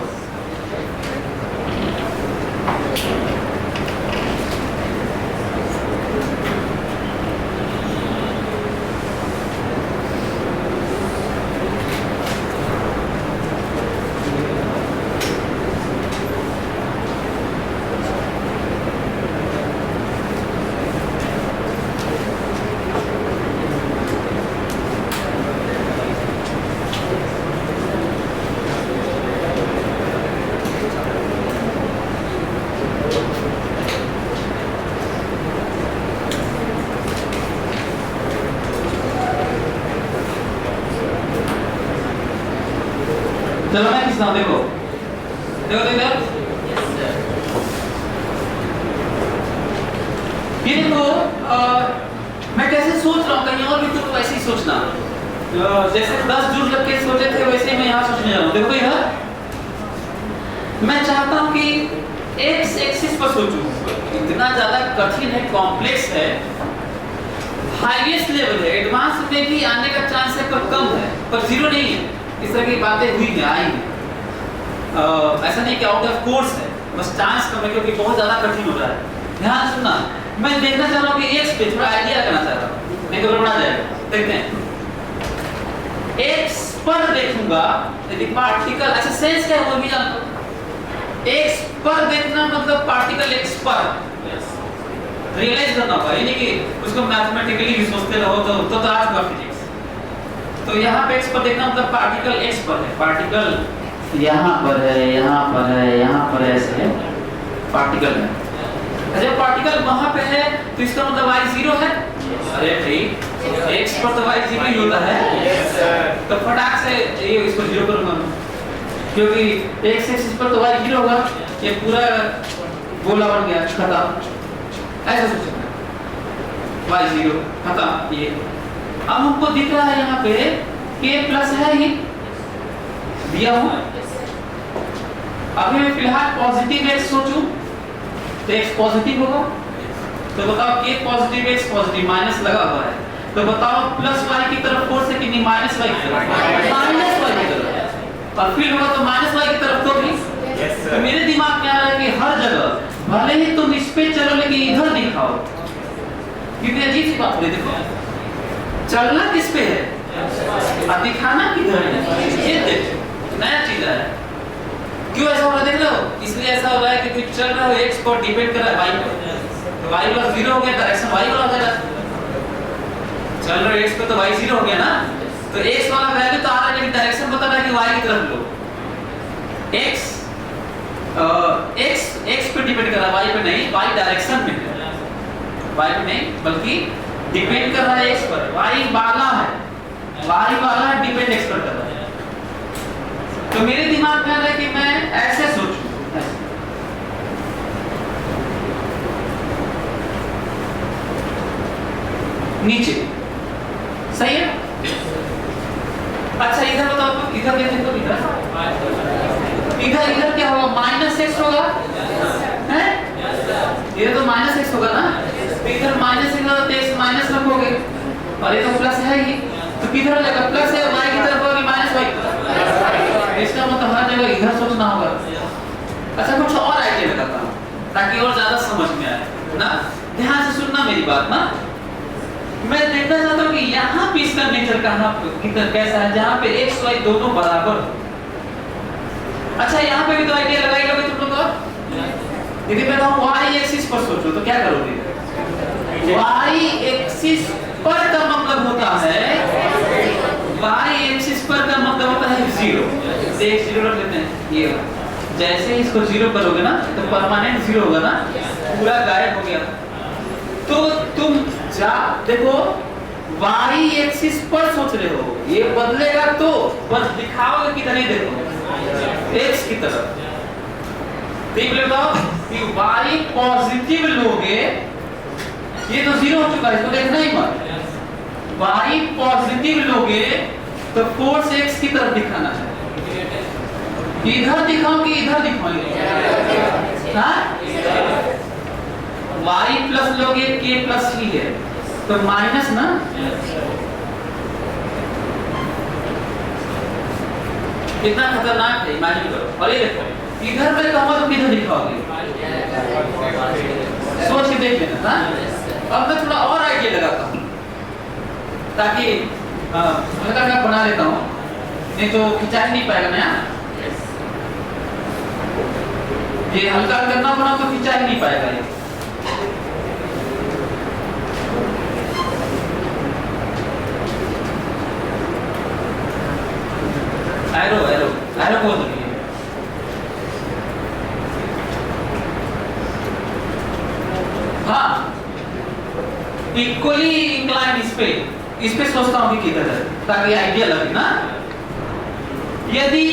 चलो मैं खींचता हूं, देखो देखो देखो ये देखो। मैं कैसे सोच रहा हूँ, कहीं और भी तुम वैसे ही सोचना। जैसे 10 जूल रख के सोचे थे वैसे ही मैं यहाँ सोचने जा रहा हूँ। देखो इधर मैं चाहता हूँ कि एक्स एक्सिस पर सोचूं। इतना ज्यादा कठिन है, कॉम्प्लेक्स है, हाईएस्ट लेवल है, एडवांस में भी आने का चांस है पर कम है, पर 0 नहीं है। इस तरह की बातें हुई हैं, आई हैं। ऐसा नहीं कि आउट ऑफ कोर्स है, बस चांस कम है क्योंकि बहुत ज्यादा कठिन हो रहा है। ध्यान सुनना, मैं देखना चाह रहा हूँ कि एक्स पे थोड़ा आइडिया करना चाह रहा हूँ, नहीं तो गड़बड़ा जाएगा। देखते हैं, एक्स पर देखूंगा यदि पार्टिकल, अच्छा सेंस क्या है वो भी जानते हो। एक्स पर देखना मतलब पार्टिकल एक्स पर रियलाइज करना होगा, यानी कि उसको मैथमेटिकली भी सोचते रहो तो आज का फिजिक्स। तो यहाँ पे एक्स पर देखना मतलब पार्टिकल एक्स पर है, पार्टिकल यहाँ पर है, यहाँ पर है, यहाँ पर ऐसे है, पार्टिकल है। जब पार्टिकल वहाँ पे है तो इसका मतलब y 0 है। अरे भाई एक्स पर तो y 0 ही होता है। तो फटाक से ये इसको 0 करूँगा क्योंकि एक्स एक्सिस पर तो y 0 होगा। ये पूरा गोला बन गया, खत्म। ऐसा सोचना y 0 खत्म। ये अब हमको दिख रहा है यहाँ पे k प्लस है ही दिया हुआ। अभी मैं फिलहाल पॉजिटिव x सोचूं तो x पॉजिटिव होगा, तो बताओ k positive x positive minus लगा हुआ है, तो बताओ प्लस y की तरफ फोर्स है कि नहीं, माइनस y की तरफ, माइनस y की तरफ, और फिर होगा तो माइनस y की तरफ तो भी। तो मेरे दिमाग में आ रहा है कि हर जगह भले ही तुम इस पे चलो लेकिन इधर दिखाओ, क्योंकि अजीब सी बात है। देखो चलना किस पे है और दिखाना किधर है, ये देखो नया चीज है। क्यों ऐसा हो रहा है देख लो, इसलिए ऐसा हो रहा है कि तुम चल रहे हो x पर डिपेंड कर रहा है y पर, तो y प्लस 0 हो गया, डायरेक्शन y वाला हो जाएगा। चल रहे हो x पे तो y 0 हो गया ना, तो x वाला वैल्यू तो आ रहा है लेकिन डायरेक्शन बता रहा है कि y की तरफ लो। x पे डिपेंड कर रहा है y पे नहीं, y डायरेक्शन में है, y पे नहीं बल्कि डिपेंड कर रहा है x पर, y वाला है डिपेंड x पर कर रहा है। तो मेरे दिमाग में आ रहा है कि मैं ऐसे सोचूं, नीचे सही है। अच्छा इधर बताओ तो, इधर देखें तो इधर क्या होगा, माइनस x होगा है, ये तो माइनस x होगा ना, तो इधर माइनस x होगा तो x माइनस रखोगे, और ये तो प्लस है ही, तो किधर जाएगा, प्लस है y की तरफ होगी माइनस y की तरफ, इसका मतलब हर जगह इधर सोचना होगा। अच्छा कुछ और आइडिया लगाता हूं ताकि और ज्यादा समझ में आए ना, ध्यान से सुनना मेरी बात ना। मैं देखना चाहता हूँ कि यहाँ पे इसका नेचर कहाँ कितना कैसा है, जहाँ पे x y दोनों बराबर हो। अच्छा यहाँ पे भी तो आइडिया लगाएगा भाई तुम लोग। यदि मैं कहूँ y एक्सिस पर सोचो तो क्या करोगे, y एक्सिस पर का मतलब होता है, y एक्सिस पर का मतलब होता है 0। एक 0 रख लेते हैं, ये जैसे इसको 0 करोगे ना तो परमानेंट 0 होगा ना, पूरा गायब हो गया। तो तुम जा देखो y एक्सिस पर सोच रहे हो, ये बदलेगा तो बस दिखाओगे किधर, ही देखो x की तरफ। देख लो कि y पॉजिटिव लोगे, ये तो 0 हो चुका है, इसको देखना ही मत। y पॉजिटिव लोगे तो फोर्स x की तरफ दिखाना है, इधर दिखाओ कि इधर दिखाओगे, हाँ y प्लस लोगे k प्लस ही है तो माइनस ना, कितना खतरनाक है, इमेजिन करो। और ये देखो इधर मैं कहूँगा तो किधर दिखाओगे, सोच के देख लेना ना। अब मैं थोड़ा और आइडिया लगाता हूँ ताकि हल्का हल्का बना लेता हूँ, नहीं तो खिंचा ही नहीं पाएगा ना, ये हल्का करना बना तो खिंचा ही नहीं पाएगा ये। एरो बोल दीजिए। हाँ इक्वली इंक्लाइन इस पे सोचता हूँ कि किधर है ताकि आइडिया लगे ना। यदि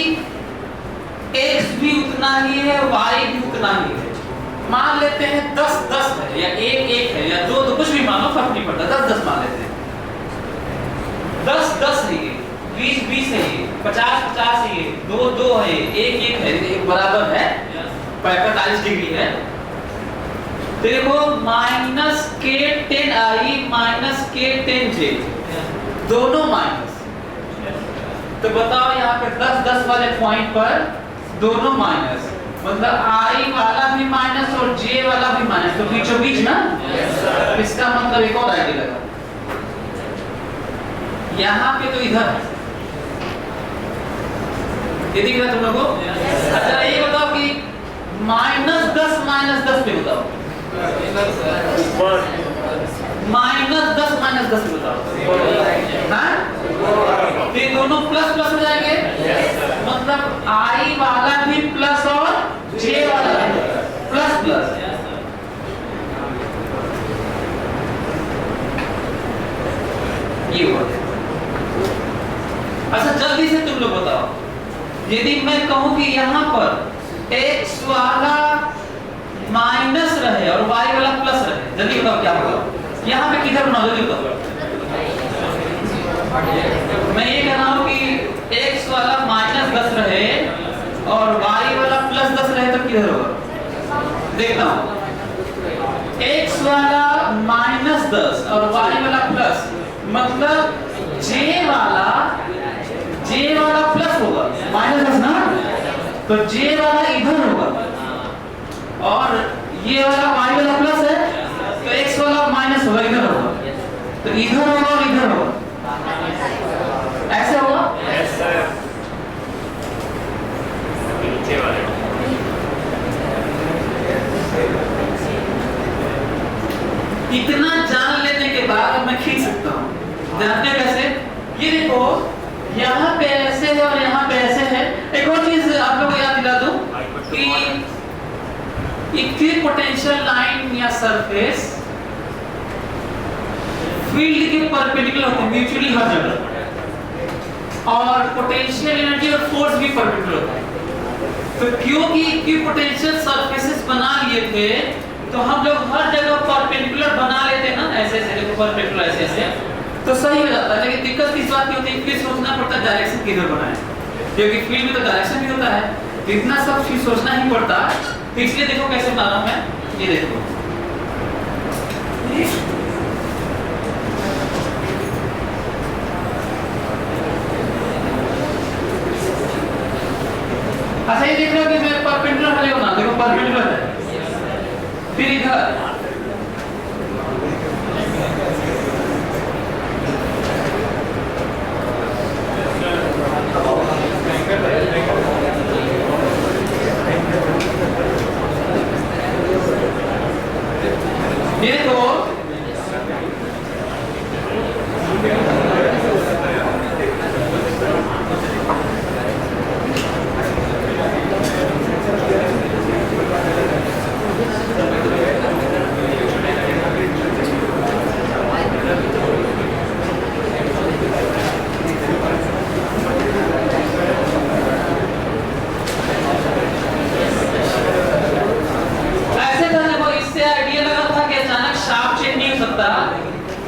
x भी उतना ही है y भी उतना ही है, मान लेते हैं 10-10 है या 1-1 है या 2 कुछ भी मान लो, फर्क नहीं पड़ता, 10-10 मान लेते हैं। 10-10 है ये, 20-20 है ये, 50-50 है ये, 2-2 है ये, 1-1 है, एक बराबर है, 45 डिग्री है। तो देखो -k10i -k10j दोनों माइनस, तो बताओ यहाँ पे 10-10 वाले पॉइंट पर दोनों माइनस, मतलब i वाला भी माइनस और j वाला भी माइनस, तो बीचों बीच ना। इसका मतलब एक और आइडिया लगा, यहाँ पे तो इधर है, ये दिख रहा है तुम लोगों को। अच्छा ये बताओ कि -10 पे बताओ, -10 पे बताओ, हाँ ये दोनों प्लस प्लस हो जाएंगे, मतलब i वाला भी प्लस और j वाला भी प्लस प्लस। ये हुआ। अच्छा जल्दी से तुम लोग बताओ, यदि मैं कहूं कि यहाँ पर x वाला माइनस रहे और y वाला प्लस रहे, जल्दी बताओ क्या होगा। यहाँ पे किधर बना दो? मैं ये कह रहा हूँ कि x वाला -10 रहे और y वाला +10 रहे तो किधर होगा? देखता हूँ, x वाला -10 और y वाला प्लस, मतलब j वाला प्लस होगा, -10 ना, तो j वाला इधर होगा और ये वाला y वाला प्लस है तो x वाला माइनस होगा, इधर होगा, तो इधर होगा और इधर होगा, ऐसे होगा। इतना जान लेने के बाद अब मैं खींच सकता हूँ। जानते कैसे? ये देखो, यहाँ पे ऐसे है और यहाँ पे ऐसे है। एक और चीज आप लोगों को याद दिला दूं कि इक्विपोटेंशियल लाइन या सरफेस फील्ड के परपेंडिकुलर होते हैं म्यूचुअली हर जगह, और पोटेंशियल एनर्जी और फोर्स भी परपेंडिकुलर होता है। तो क्योंकि इक्विपोटेंशियल सरफेसेस बना लिए थे तो हम लोग हर जगह परपेंडिकुलर बना लेते हैं ना, ऐसे ऐसे देखो परपेंडिकुलर ऐसे ऐसे, तो सही हो जाता है। लेकिन दिक्कत किस बात की होती है? फिर सोचना पड़ता है डायरेक्शन किधर बनाएं, क्योंकि फील्ड में तो डायरेक्शन भी होता है, इतना सब चीज सोचना ही पड़ता है। तो इसलिए देखो कैसे बना रहा हूं मैं, ये देखो, अच्छा ये देख रहे हो कि मैं परपेंडिकुलर वाले बना, देखो परपेंडिकुलर है, फिर इधर ये देखो,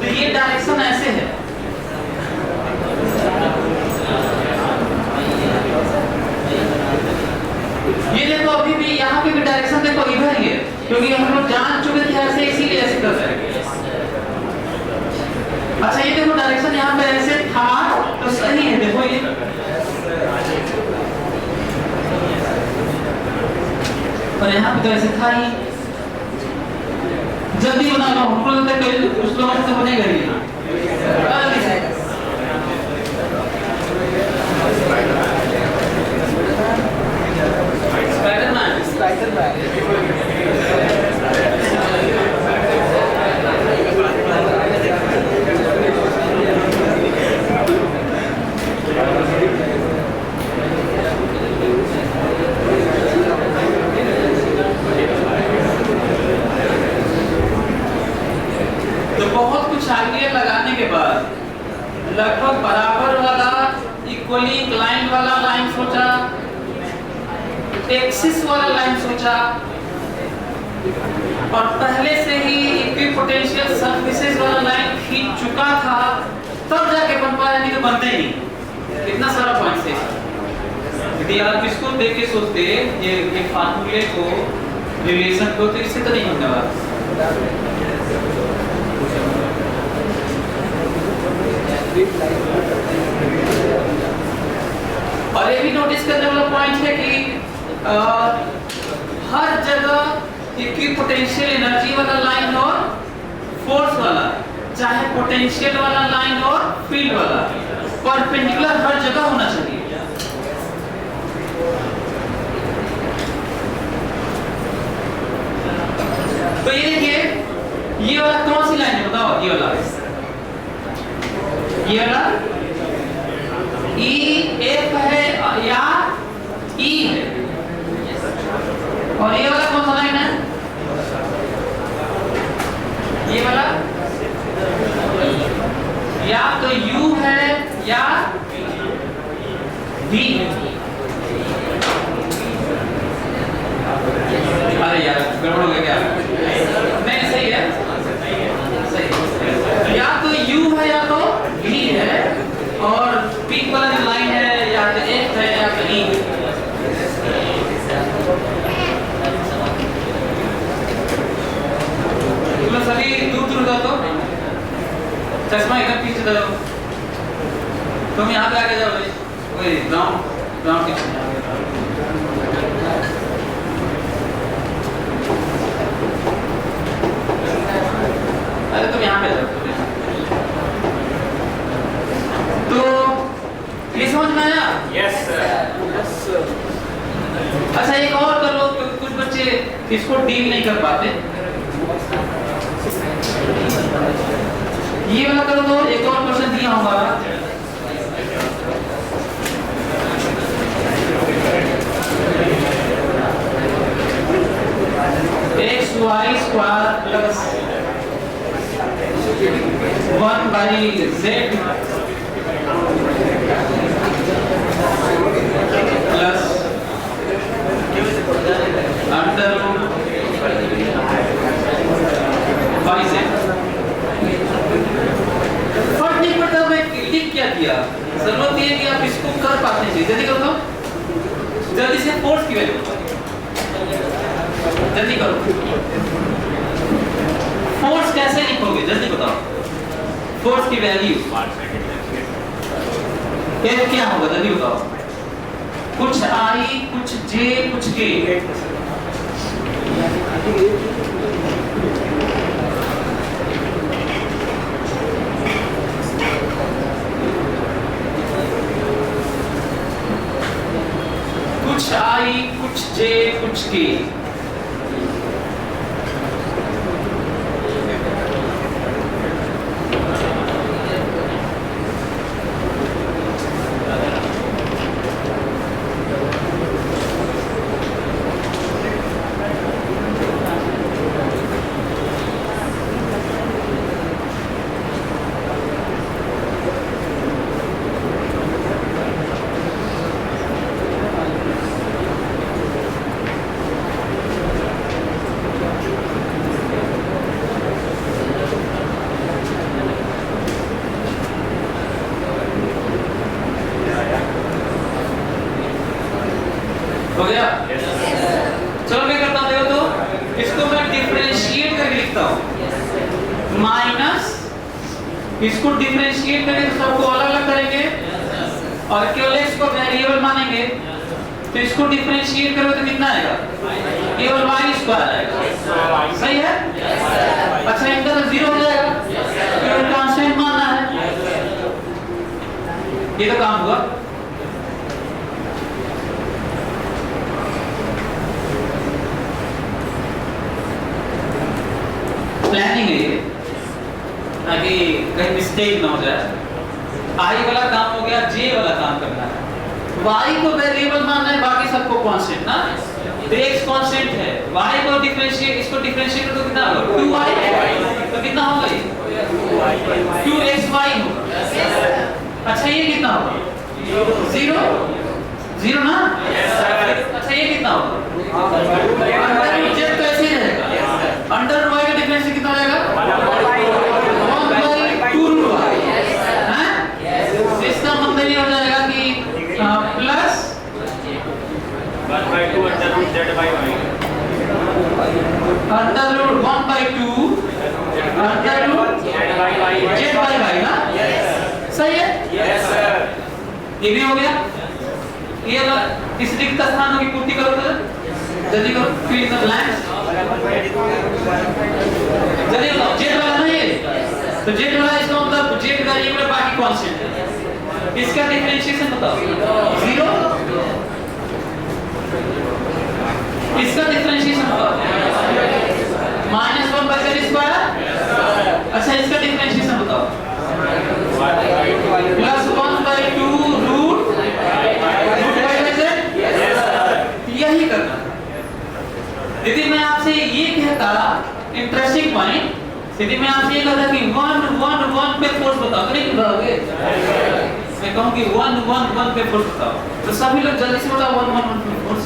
तो ये डायरेक्शन ऐसे है, ये देखो अभी भी यहाँ पे भी डायरेक्शन देखो इधर ही है, क्योंकि हम लोग जान चुके थे ऐसे, इसीलिए ऐसे कर रहे हैं। अच्छा ये देखो डायरेक्शन यहाँ पे ऐसे था तो सही है, देखो ये और यहाँ पे तो ऐसे था ही। जल्दी बना लो, हमको लगता है कुछ लोगों से बनेगा ही। लगाने के बाद लगभग बराबर वाला इक्वली इंक्लाइंड वाला लाइन सोचा, एक्सिस वाला लाइन सोचा, और पहले से ही इक्विपोटेंशियल सरफेसेस वाला लाइन खींच चुका था, तब जाके बन पाया, नहीं तो बनते ही नहीं। इतना सारा पॉइंट है। यदि आप इसको देख के सोचते ये फार्मूले को, रिलेशन को, तो इससे तो नहीं होने वाला। और ये भी नोटिस करने वाला पॉइंट है कि हर जगह इक्विपोटेंशियल एनर्जी वाला लाइन और फोर्स वाला, चाहे पोटेंशियल वाला लाइन और फील्ड वाला, परपेंडिकुलर हर जगह होना चाहिए। तो ये देखिए, ये वाला कौन सी लाइन है बताओ? ये वाला ई एफ है या ई है, और ये वाला कौन सा लाइन है? ये वाला या तो यू है या वी। अरे यार गड़बड़ हो गया क्या? नहीं सही है, सही है। और पीक वाला जो लाइन है या तो F है या तो E। तुम लोग सभी दूर दूर जाओ तो चश्मा एकदम पीछे जाओ। तुम यहाँ पे आके जाओ भाई, वही ग्राउंड के पीछे। अरे तुम यहाँ पे जाओ। तो ये समझ में आया? Yes sir. अच्छा एक और कर लो, क्योंकि कुछ बच्चे इसको डील नहीं कर पाते। ये वाला करो तो एक और क्वेश्चन दिया होगा। X y square plus 1 by z plus under root by z. फर्क नहीं पड़ता मैं लिख क्या दिया, जरूरत ये है कि आप इसको कर पाते हैं। जल्दी करो तो, जल्दी से फोर्स की वैल्यू जल्दी करो। फोर्स कैसे लिखोगे जल्दी बताओ। फोर्स की वैल्यू क्या होगा जल्दी बताओ। कुछ आई कुछ जे कुछ के। कुछ आई कुछ जे कुछ के। हो गया? चलो मैं करता हूं, देखो तो इसको मैं डिफरेंशिएट करके लिखता हूं। माइनस इसको डिफरेंशिएट करेंगे तो सबको अलग अलग करेंगे और केवल x को वेरिएबल मानेंगे। तो इसको डिफरेंशिएट करोगे तो कितना आएगा? केवल y स्क्वायर आएगा। सही है? अच्छा इनका तो 0 हो जाएगा, केवल कांस्टेंट मानना है। ये तो काम हुआ। प्लानिंग है ये, ताकि कहीं मिस्टेक ना हो जाए। आई वाला काम हो गया, जे वाला काम करना है। y को वेरिएबल मानना है, बाकी सबको कांस्टेंट ना। तो x कांस्टेंट है, y को डिफरेंशिएट, इसको डिफरेंशिएट करो तो कितना होगा? 2y। तो कितना होगा ये? 2xy होगा। अच्छा ये कितना होगा? 0 ना? अच्छा ये कितना होगा? अंडर z तो ऐसे ही रहेगा। अंडर y का डिफरेंशिएट कितना आएगा? 1/2 रूट y। हैं? इसका मतलब ये हो जाएगा कि plus 1/2 under root z by y। Under root 1/2 under root z by y ना? सही है? Yes sir. ये भी हो गया। ये इस रिक्त स्थानों की पूर्ति करो तो जल्दी करो। Fill in the blanks. जल्दी बताओ। z वाला ना ये, तो z वाला इसका मतलब z वेरिएबल बाकी कांस्टेंट है। इसका डिफरेंशिएशन बताओ। 0। इसका डिफरेंशिएशन बताओ। -1/z²। अच्छा इसका डिफरेंशिएशन बताओ। +1/2 रूट y/z। यही करना। यदि मैं आपसे ये कहता, इंटरेस्टिंग पॉइंट, यदि मैं आपसे ये कहता कि 1 पे फोर्स बताओ, तो नहीं बताओगे? मैं कहूँ कि 1 पे फोर्स बताओ, तो सभी लोग जल्दी से बताओ 1 पे फोर्स।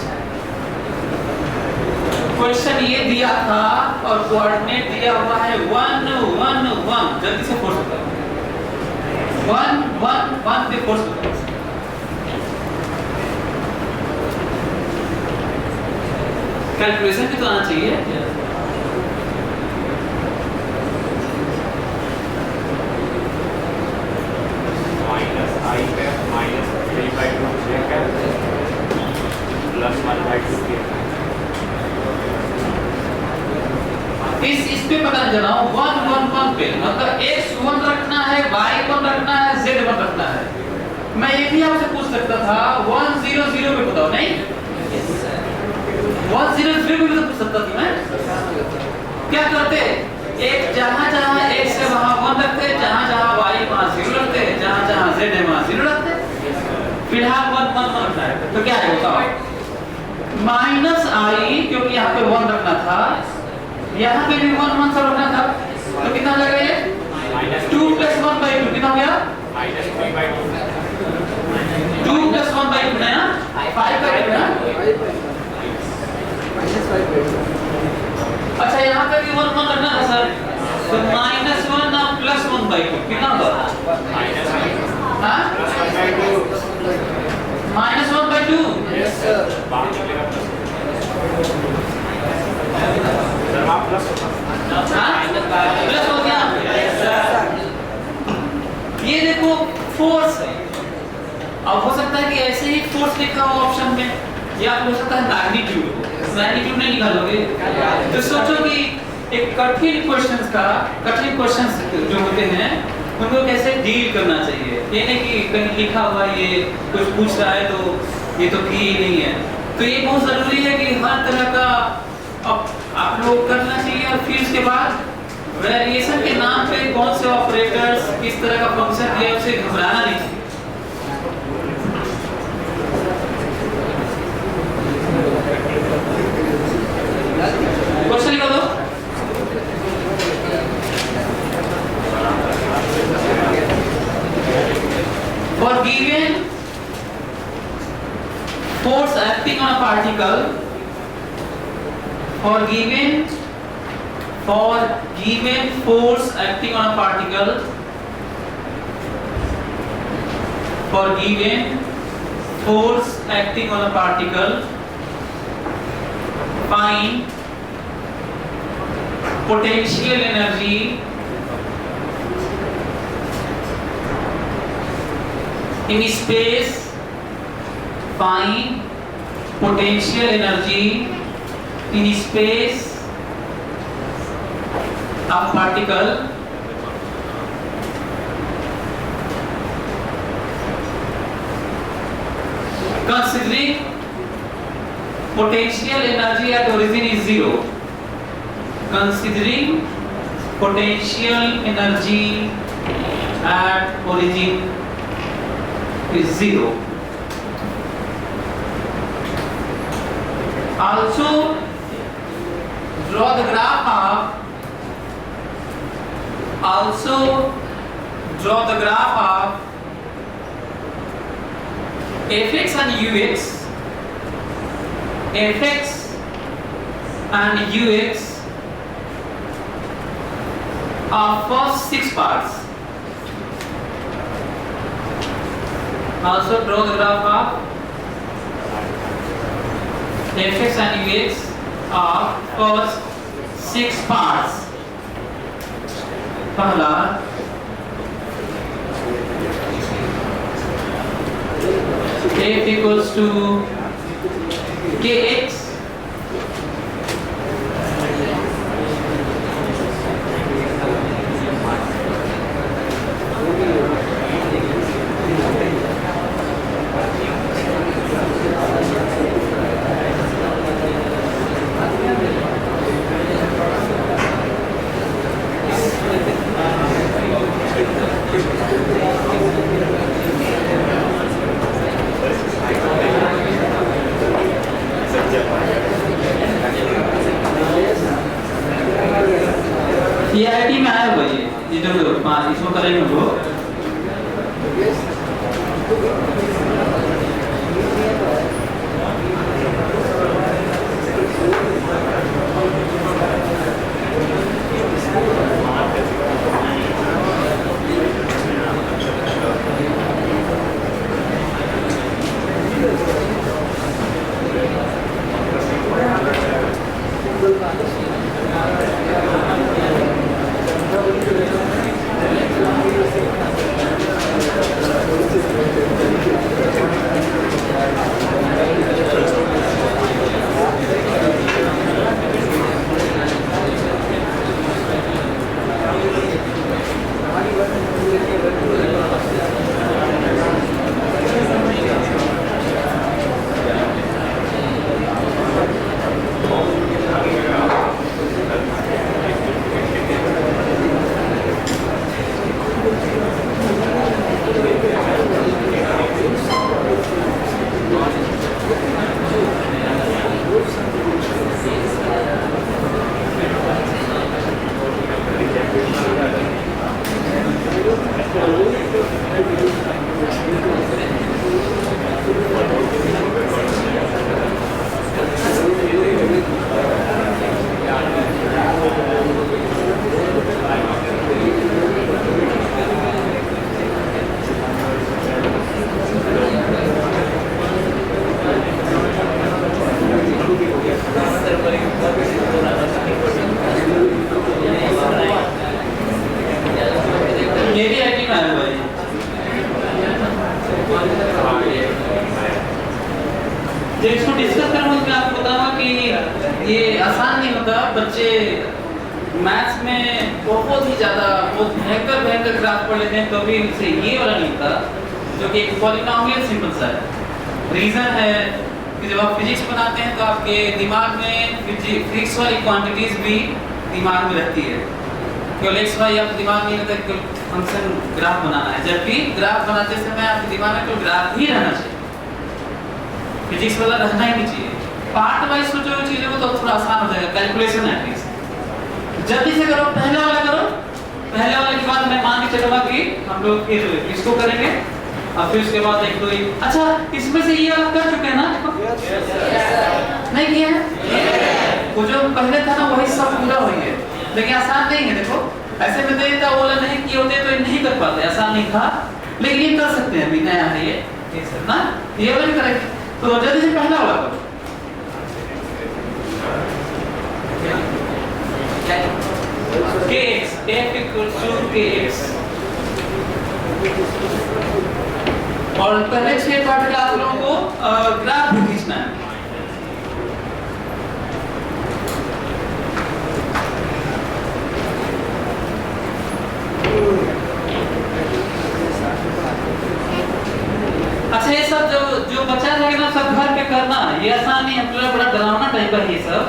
क्वेश्चन ये दिया था और कोऑर्डिनेट दिया हुआ है 1 1 1। जल्दी से फोर्स बताओ। वन पे फोर्स बताओ। कैलकुलेशन भी तो आना चाहिए। माइनस आई पे माइनस 3/2 है प्लस 1/2 इस पे पता चला 1 पे मतलब x 1 रखना है, y 1 रखना है, z 1 रखना है। मैं ये भी आपसे पूछ सकता था 1 0 0 पे बताओ, नहीं 1 0 0 पे भी तो पूछ सकता था मैं। क्या करते, एक जहां जहां x है वहां 1 रखते, जहां जहां y वहां 0 रखते, जहां जहां z है वहां 0 रखते। फिलहाल 1 1 रखना है तो क्या है बताओ। माइनस आई क्योंकि यहाँ पे 1 रखना था, यहाँ पे भी 1 1 सब रखना था, तो कितना लगा ये 2 + 1/2 कितना हो गया माइनस 3/2 2 + 1/2 ना 5/2 ना। अच्छा यहाँ पे भी 1 1 रखना था सर, तो -1 और +1/2 कितना होगा माइनस आई हाँ प्लस 1/2 -1/2 यस सर बाहर निकलेगा सर आप प्लस होगा प्लस हो गया। ये देखो फोर्स है, अब हो सकता है कि ऐसे ही फोर्स लिखा हो ऑप्शन में, या हो सकता है मैग्नीट्यूड नहीं निकालोगे। तो सोचो कि एक कठिन क्वेश्चंस जो होते हैं उनको कैसे डील करना चाहिए। ये नहीं कि कहीं लिखा हुआ ये कुछ पूछ रहा है तो ये तो की ही नहीं है। तो ये बहुत जरूरी है कि हर तरह का आप लोग करना चाहिए, और फिर उसके बाद वेरिएशन के नाम पे कौन से ऑपरेटर्स किस तरह का फंक्शन है उसे घबराना नहीं चाहिए। क्वेश्चन लिखो दो। For given force acting on a particle, for given force acting on a particle, for given force acting on a particle, find potential energy in space, find potential energy in space of particle considering potential energy at origin is 0, considering potential energy at origin is 0. Also draw the graph of fx and ux of first 6 parts. Also draw the graph of fx and ux of first 6 parts. पहला f equals to kx CIT में आया हुआ ये जो इसको करेंगे वो जब इसको डिस्कस करूंगा मैं आपको बताऊंगा कि ये आसान नहीं होता। बच्चे मैथ्स में बहुत ही ज़्यादा बहुत भयंकर ग्राफ पढ़ लेते हैं, तो भी उनसे ये वाला नहीं होता जो कि एक पॉलिनोमियल सिंपल सा है। रीज़न है कि जब आप फिजिक्स बनाते हैं तो आपके दिमाग में फिजिक्स वाली क्वांटिटीज़ भी दिमाग में रहती है। केवल एक्स वाई आपके दिमाग में नहीं रहता, केवल फंक्शन ग्राफ बनाना है। जबकि ग्राफ बनाते समय आपके दिमाग में केवल ग्राफ ही रहना चाहिए, फिजिक्स वाला रहना ही नहीं चाहिए। पार्ट वाइज सोचो चीज़ों को तो थोड़ा आसान हो जाएगा, कैलकुलेशन है एटलीस्ट। जल्दी से करो, पहला वाला करो। पहले वाले के बाद मैं मान के चलूंगा कि हम लोग फिर इसको करेंगे और फिर उसके बाद एक दो ही। अच्छा, इसमें से ये वाला कर चुके हैं ना? नहीं किया है? वो जो पहले था ना वही सब पूरा हुई है, लेकिन आसान नहीं है। देखो ऐसे में देता वो वाला नहीं किए होते तो ये नहीं कर पाते, आसान नहीं था, लेकिन ये कर सकते हैं। अभी नया है ये सब ना, ये वाला भी करेंगे। तो जल्दी से पहला वाला करो। kx f equals to kx, और पहले 6 पार्ट का आप लोगों को ग्राफ भी खींचना है। अच्छा, ये सब जो बचा रहेगा ना सब घर पे करना, ये आसान नहीं है, पूरा बड़ा डरावना टाइप का ये सब।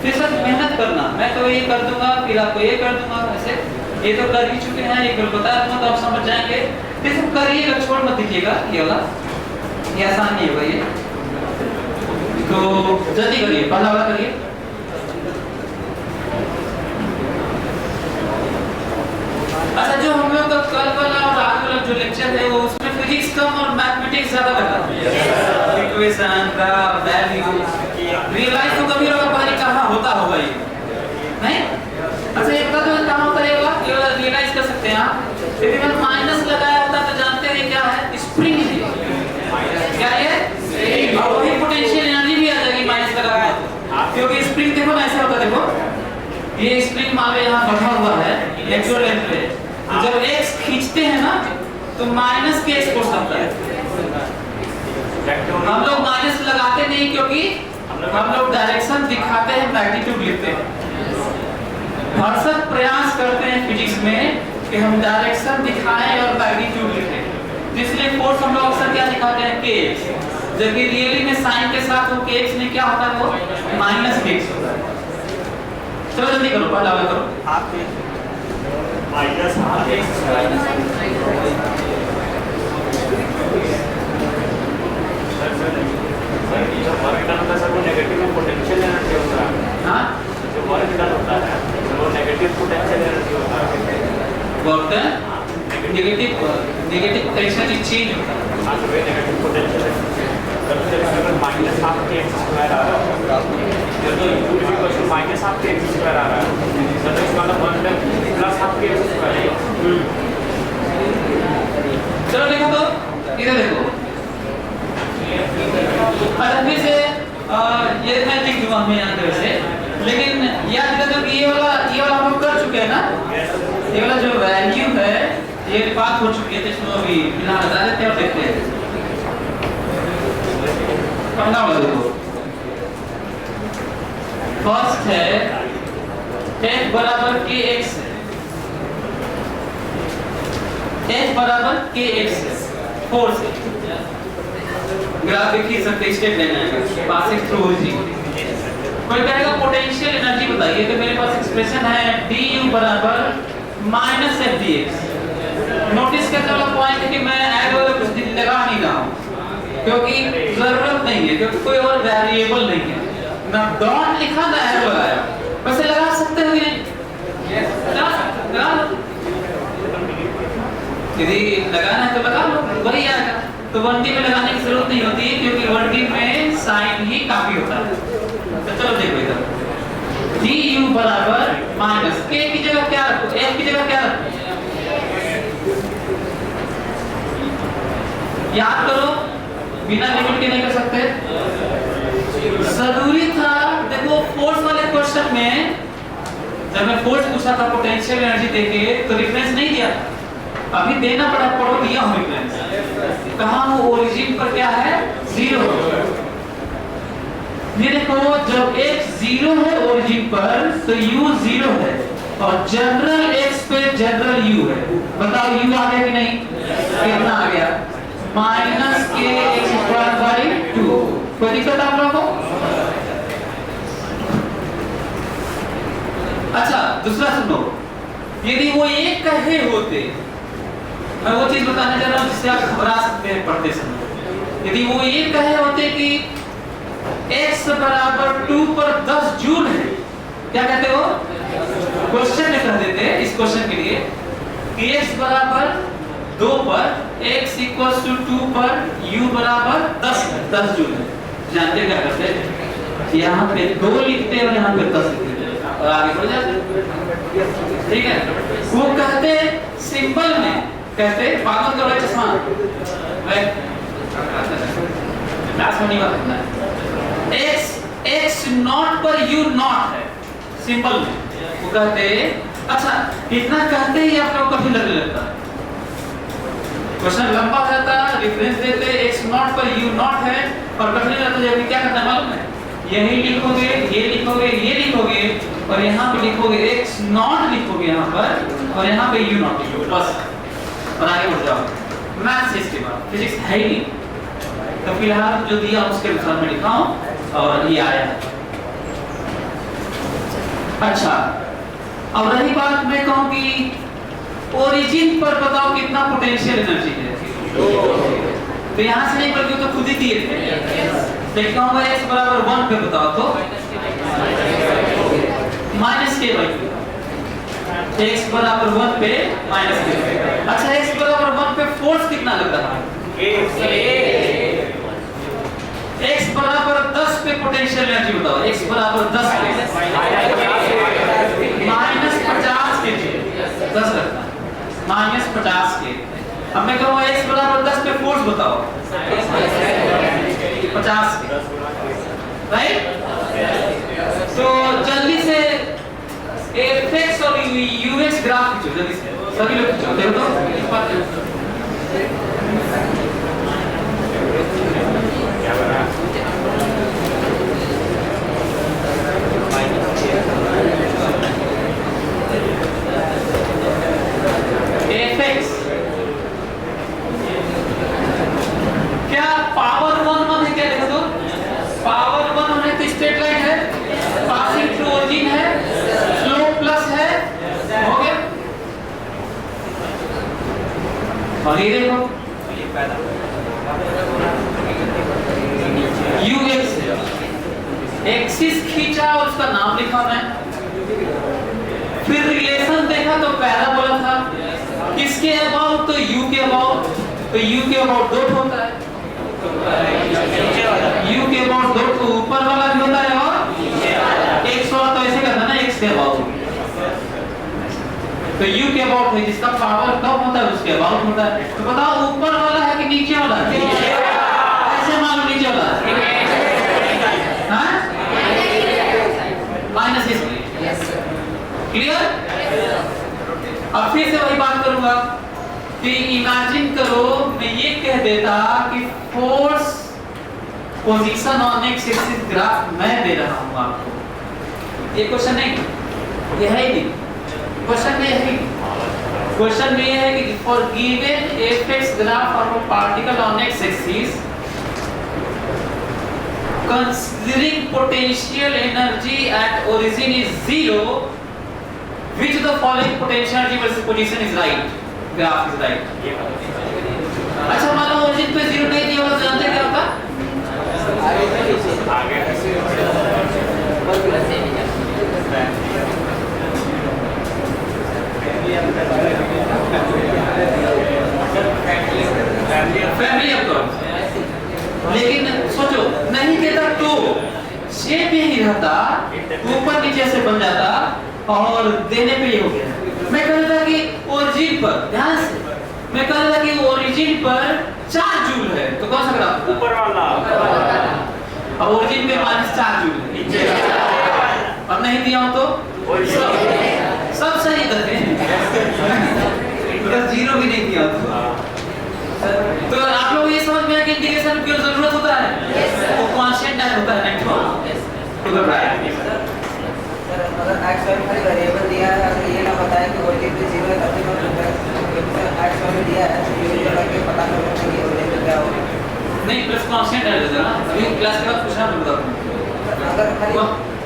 फिर सब मेहनत करना, मैं तो ये कर दूंगा फिर आपको ये कर दूंगा, ऐसे ये तो कर ही चुके हैं, ये कर बता दूंगा तो आप समझ जाएंगे। ये सब करिएगा, छोड़ मत दीजिएगा ये वाला, ये आसान नहीं होगा ये। तो जल्दी करिए, पहला वाला करिए। अच्छा, जो हम लोग का कल वाला और आज वाला जो लेक्चर है वो उसमें फिजिक्स कम और मैथमेटिक्स ज्यादा बता है। इक्वेशन, ग्राफ, वैल्यू, रियलाइज तो कभी लोग पता नहीं कहाँ होता होगा ये, नहीं? अच्छा, एक बात तो कहाँ होता है ये रियलाइज कर सकते हैं आप। यदि मैं माइनस लगाया होता तो जानते हैं क्या है? स्प्रिंग है। क्या है? और वही पोटेंशियल एनर्जी भी आ जाएगी माइनस लगाया तो, क्योंकि स्प्रिंग देखो ना ऐसे होता है। देखो ये स्प्रिंग मावे यहाँ बढ़ा हुआ है एक्सो लेंथ पे, तो जब x खींचते हैं ना तो माइनस के x फोर्स आता है। हम लोग माइनस लगाते नहीं क्योंकि हम लोग डायरेक्शन दिखाते हैं, मैग्नीट्यूड लिखते हैं। भरसक प्रयास करते हैं फिजिक्स में कि हम डायरेक्शन दिखाएं और मैग्नीट्यूड लिखें, इसलिए फोर्स हम लोग अक्सर क्या दिखाते हैं? kx, जबकि रियली में साइन के साथ वो kx में क्या होता है? वो माइनस kx होता है। चलो जल्दी करो, पहला वाला करो। आप माइनस हाफ एक्स जो वर्क डन होता है सर वो नेगेटिव पोटेंशियल एनर्जी होता है। हाँ, जो वर्क डन होता है वो नेगेटिव पोटेंशियल एनर्जी होता है। Work done negative potential change होता है। हाँ, तो वे नेगेटिव पोटेंशियल है। अगर माइनस हाफ के एक्स स्क्वायर आ रहा है तो u equal to minus half के एक्स स्क्वायर आ रहा है, तो इसका मतलब वर्क डन प्लस हाफ के एक्स स्क्वायर है। चलो देखो तो इधर देखो। अच्छा, फिर से ये मैं लिख दूंगा मैं यहाँ पे वैसे, लेकिन याद रखो कि ये वाला हम लोग कर चुके हैं ना। ये वाला जो वैल्यू है ये बात हो चुकी है, तो इसको अभी बिना बता देते हैं और देखते हैं। पहला वाला देखो, फर्स्ट है f बराबर kx, f बराबर kx फोर्स ग्राफ देखिए सकते स्टेप लेना है, पासिंग थ्रू ओरिजिन। कोई कहेगा पोटेंशियल एनर्जी बताइए, तो मेरे पास एक्सप्रेशन है du बराबर minus F D x. Notice करने वाला पॉइंट है कि मैं ऐड वाला कुछ लगा नहीं रहा हूँ क्योंकि जरूरत नहीं है, क्योंकि कोई और वेरिएबल नहीं है ना। डॉट लिखा ना ऐड लगाया, वैसे लगा सकते हो कि नहीं? लगा लो, यदि लगाना है तो लगा लो, वही आएगा। तो 1D में लगाने की जरूरत नहीं होती है क्योंकि 1D में साइन ही काफी होता है। तो चलो देखो इधर du बराबर माइनस k की जगह क्या रखो, f की जगह क्या रखो? याद करो, बिना लिमिट के नहीं कर सकते। जरूरी था, देखो फोर्स वाले क्वेश्चन में जब मैं फोर्स पूछा था पोटेंशियल एनर्जी देके तो रेफरेंस नहीं दिया, अभी देना पड़ा, पढ़ो दिया हूं रेफरेंस। कहां वो ओरिजिन पर क्या है? 0। ये देखो, जब x 0 है ओरिजिन पर तो u 0 है, और जनरल x पे जनरल u है। बताओ u आ गया कि नहीं? कितना आ गया? माइनस के एक्स स्क्वायर बाई 2। कोई दिक्कत आप लोगों को? अच्छा, दूसरा सुनो, यदि वो एक कहे होते, मैं वो चीज बताने जा रहा हूं जिससे आप घबरा सकते हैं पढ़ते समय। यदि वो एक कहे होते कि x बराबर 2 पर 10 जूल है, क्या कहते हो? क्वेश्चन में कह देते इस क्वेश्चन के लिए कि x बराबर 2 पर x इक्वल्स टू 2 पर u बराबर 10 जूल है। जानते क्या करते हैं? यहाँ पे 2 लिखते और यहाँ पे 10 लिखते और आगे बढ़ जाते। ठीक है, वो कहते सिंबल में कहते पागल करो चश्मा क्लास में नहीं बात करना है। x नॉट पर u नॉट है सिंबल में, वो कहते। अच्छा, इतना कहते ही आप लोगों को कभी लगने लगता है क्वेश्चन लंबा हो जाता, रेफरेंस देते x नॉट पर u नॉट है और कठिन लगता है। क्या करना है मालूम है? यही लिखोगे, ये लिखोगे, ये लिखोगे और यहाँ पे लिखोगे x नॉट लिखोगे यहाँ पर और यहाँ पे u नॉट लिखोगे बस, और आगे बढ़ जाओ। मैथ्स से इसके बाद फिजिक्स है ही नहीं, तो फिलहाल जो दिया उसके अनुसार मैं लिखा हूँ और ये आया है। अच्छा, अब रही बात, मैं कहूँ कि ओरिजिन पर बताओ कितना पोटेंशियल एनर्जी है। तो यहाँ से नहीं बल्कि तो खुद ही दिए थे। लिखता हूँ x बराबर 1 पे बताओ तो माइनस के बाई x बराबर 1 पे माइनस के। अच्छा, x बराबर 1 पे फोर्स कितना लगता है? x बराबर 10 पे पोटेंशियल एनर्जी बताओ। x बराबर 10 पे माइनस 50 के 10 लगता है, माइनस 50 के। अब मैं कहूँ x बराबर 10 पे फोर्स बताओ 50 के, राइट? तो जल्दी से fx और ux ग्राफ खींचो जल्दी से, सभी लोग खींचो। देखो क्या बना fx क्या पावर 1 है? क्या देखो तो पावर 1 है तो स्ट्रेट लाइन है, पासिंग थ्रू ओरिजिन है, स्लोप प्लस है, हो गया। और ये देखो ux एक्सिस खींचा और उसका नाम लिखा मैं, फिर रिलेशन देखा तो पैराबोला था, किसके अबाउट? तो u के अबाउट। तो u के अबाउट 2 होता है, u के अबाउट 2 तो ऊपर वाला भी होता है और x वाला तो ऐसे करना ना x के अबाउट। तो u के अबाउट है, जिसका पावर कम होता है उसके अबाउट होता है। तो बताओ ऊपर वाला है कि नीचे वाला है? ऐसे मालूम नीचे वाला है, हाँ? माइनस इसलिए क्लियर। अब फिर से वही बात करूंगा कि इमेजिन करो मैं ये कह देता कि force position on x axis graph मैं दे रहा हूं आपको। ये क्वेश्चन नहीं, ये है ही नहीं क्वेश्चन में, यही क्वेश्चन में ये है कि for given fx graph of a particle on x axis considering potential energy at origin is 0, which of the following potential energy versus position is right? Graph is right. अच्छा, मान लो origin पे 0 नहीं दिया होगा, जानते क्या होगा? Family of curves. लेकिन सोचो नहीं देता तो शेप यही रहता, ऊपर नीचे से बन जाता और देने पे ये हो गया। मैं कह रहा था कि ओरिजिन पर, ध्यान से मैं कह रहा था कि ओरिजिन पर 4 जूल है, तो कौन सा ग्राफ? ऊपर वाला। अब ओरिजिन पे -4 जूल है, अब नहीं दिया हो तो सब सही करते हैं, 0 भी नहीं दिया तो आप लोग ये समझ में आया कि इंटीग्रेशन की जरूरत होता है, वो कांस्टेंट टाइम होता है, नहीं? तो घबराए। सर अगर एक्स वाई खाली वेरिएबल दिया है, अगर ये ना बताए कि ओरिजिन पे 0 है तब भी मैं एक्स वाई दिया है तो ये करके पता करना चाहिए ओरिजिन क्या होगा। नहीं प्लस कांस्टेंट है जरा, अभी क्लास के बाद पूछना मैं बता दूं। अगर खाली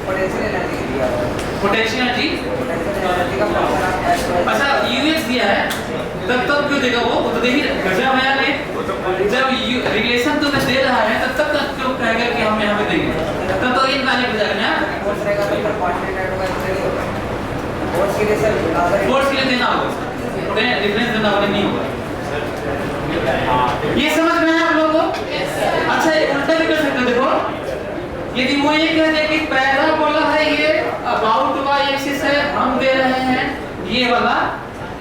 पोटेंशियल एनर्जी दिया हुआ है, पोटेंशियल एनर्जी, पोटेंशियल एनर्जी का फंक्शन आप एक्स वाई। अच्छा यूएस दिया है तब क्यों देगा वो तो देखिए गजब है यार ये। जब रिलेशन तो दे रहा है तब क्यों कहेगा कि हम यहाँ पे देंगे, तब तो इन वाले हो जाएगा ना। फोर्स रहेगा तो फिर क्वांटिटी ऐड होगा, इसलिए होगा फोर्स के लिए सर अगर फोर्स के लिए देना होगा, डिफरेंस देना होगा, नहीं होगा। ये समझ में आया आप लोगों को? अच्छा ये उल्टा भी कर सकते हो, देखो यदि वो ये कह दे कि पैराबोला है, ये अबाउट वाई एक्सिस है, हम दे रहे हैं ये वाला,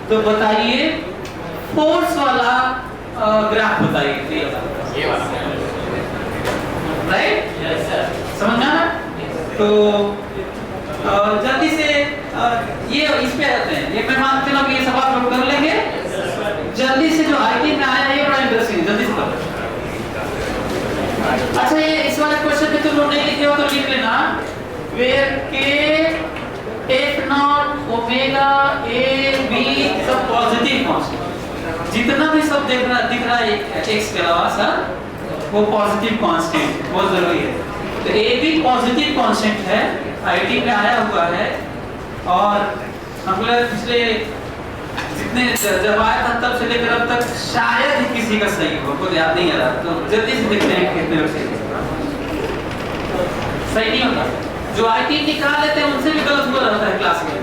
तो बताइए फोर्स वाला ग्राफ बताइए ये वाला। राइट, समझ में आया? तो जल्दी से ये इस पे आते हैं, ये मैं मानते हैं कि ये सवाल हम कर लेंगे जल्दी से। जो आईटी में आया है ये बड़ा इंटरेस्टिंग, जल्दी से करो। अच्छा ये इस वाले क्वेश्चन पे तुम लोग नहीं लिखे हो तो लिख लेना, where K F naught omega A B सब पॉजिटिव कांस्टेंट, जितना भी सब दिख रहा है एक्स के अलावा सब वो पॉजिटिव कांस्टेंट बहुत जरूरी है। तो ए भी पॉजिटिव कांस्टेंट है, आईटी में आया हुआ है, और हम लोग पिछले जितने जब आया था तब से लेकर अब तक शायद ही किसी का सही हो, कोई याद नहीं आ रहा, तो जल्दी से देखते हैं कितने लोग सही नहीं होता। जो आईटी निकाल लेते हैं उनसे भी गलत हुआ रहता है क्लास में,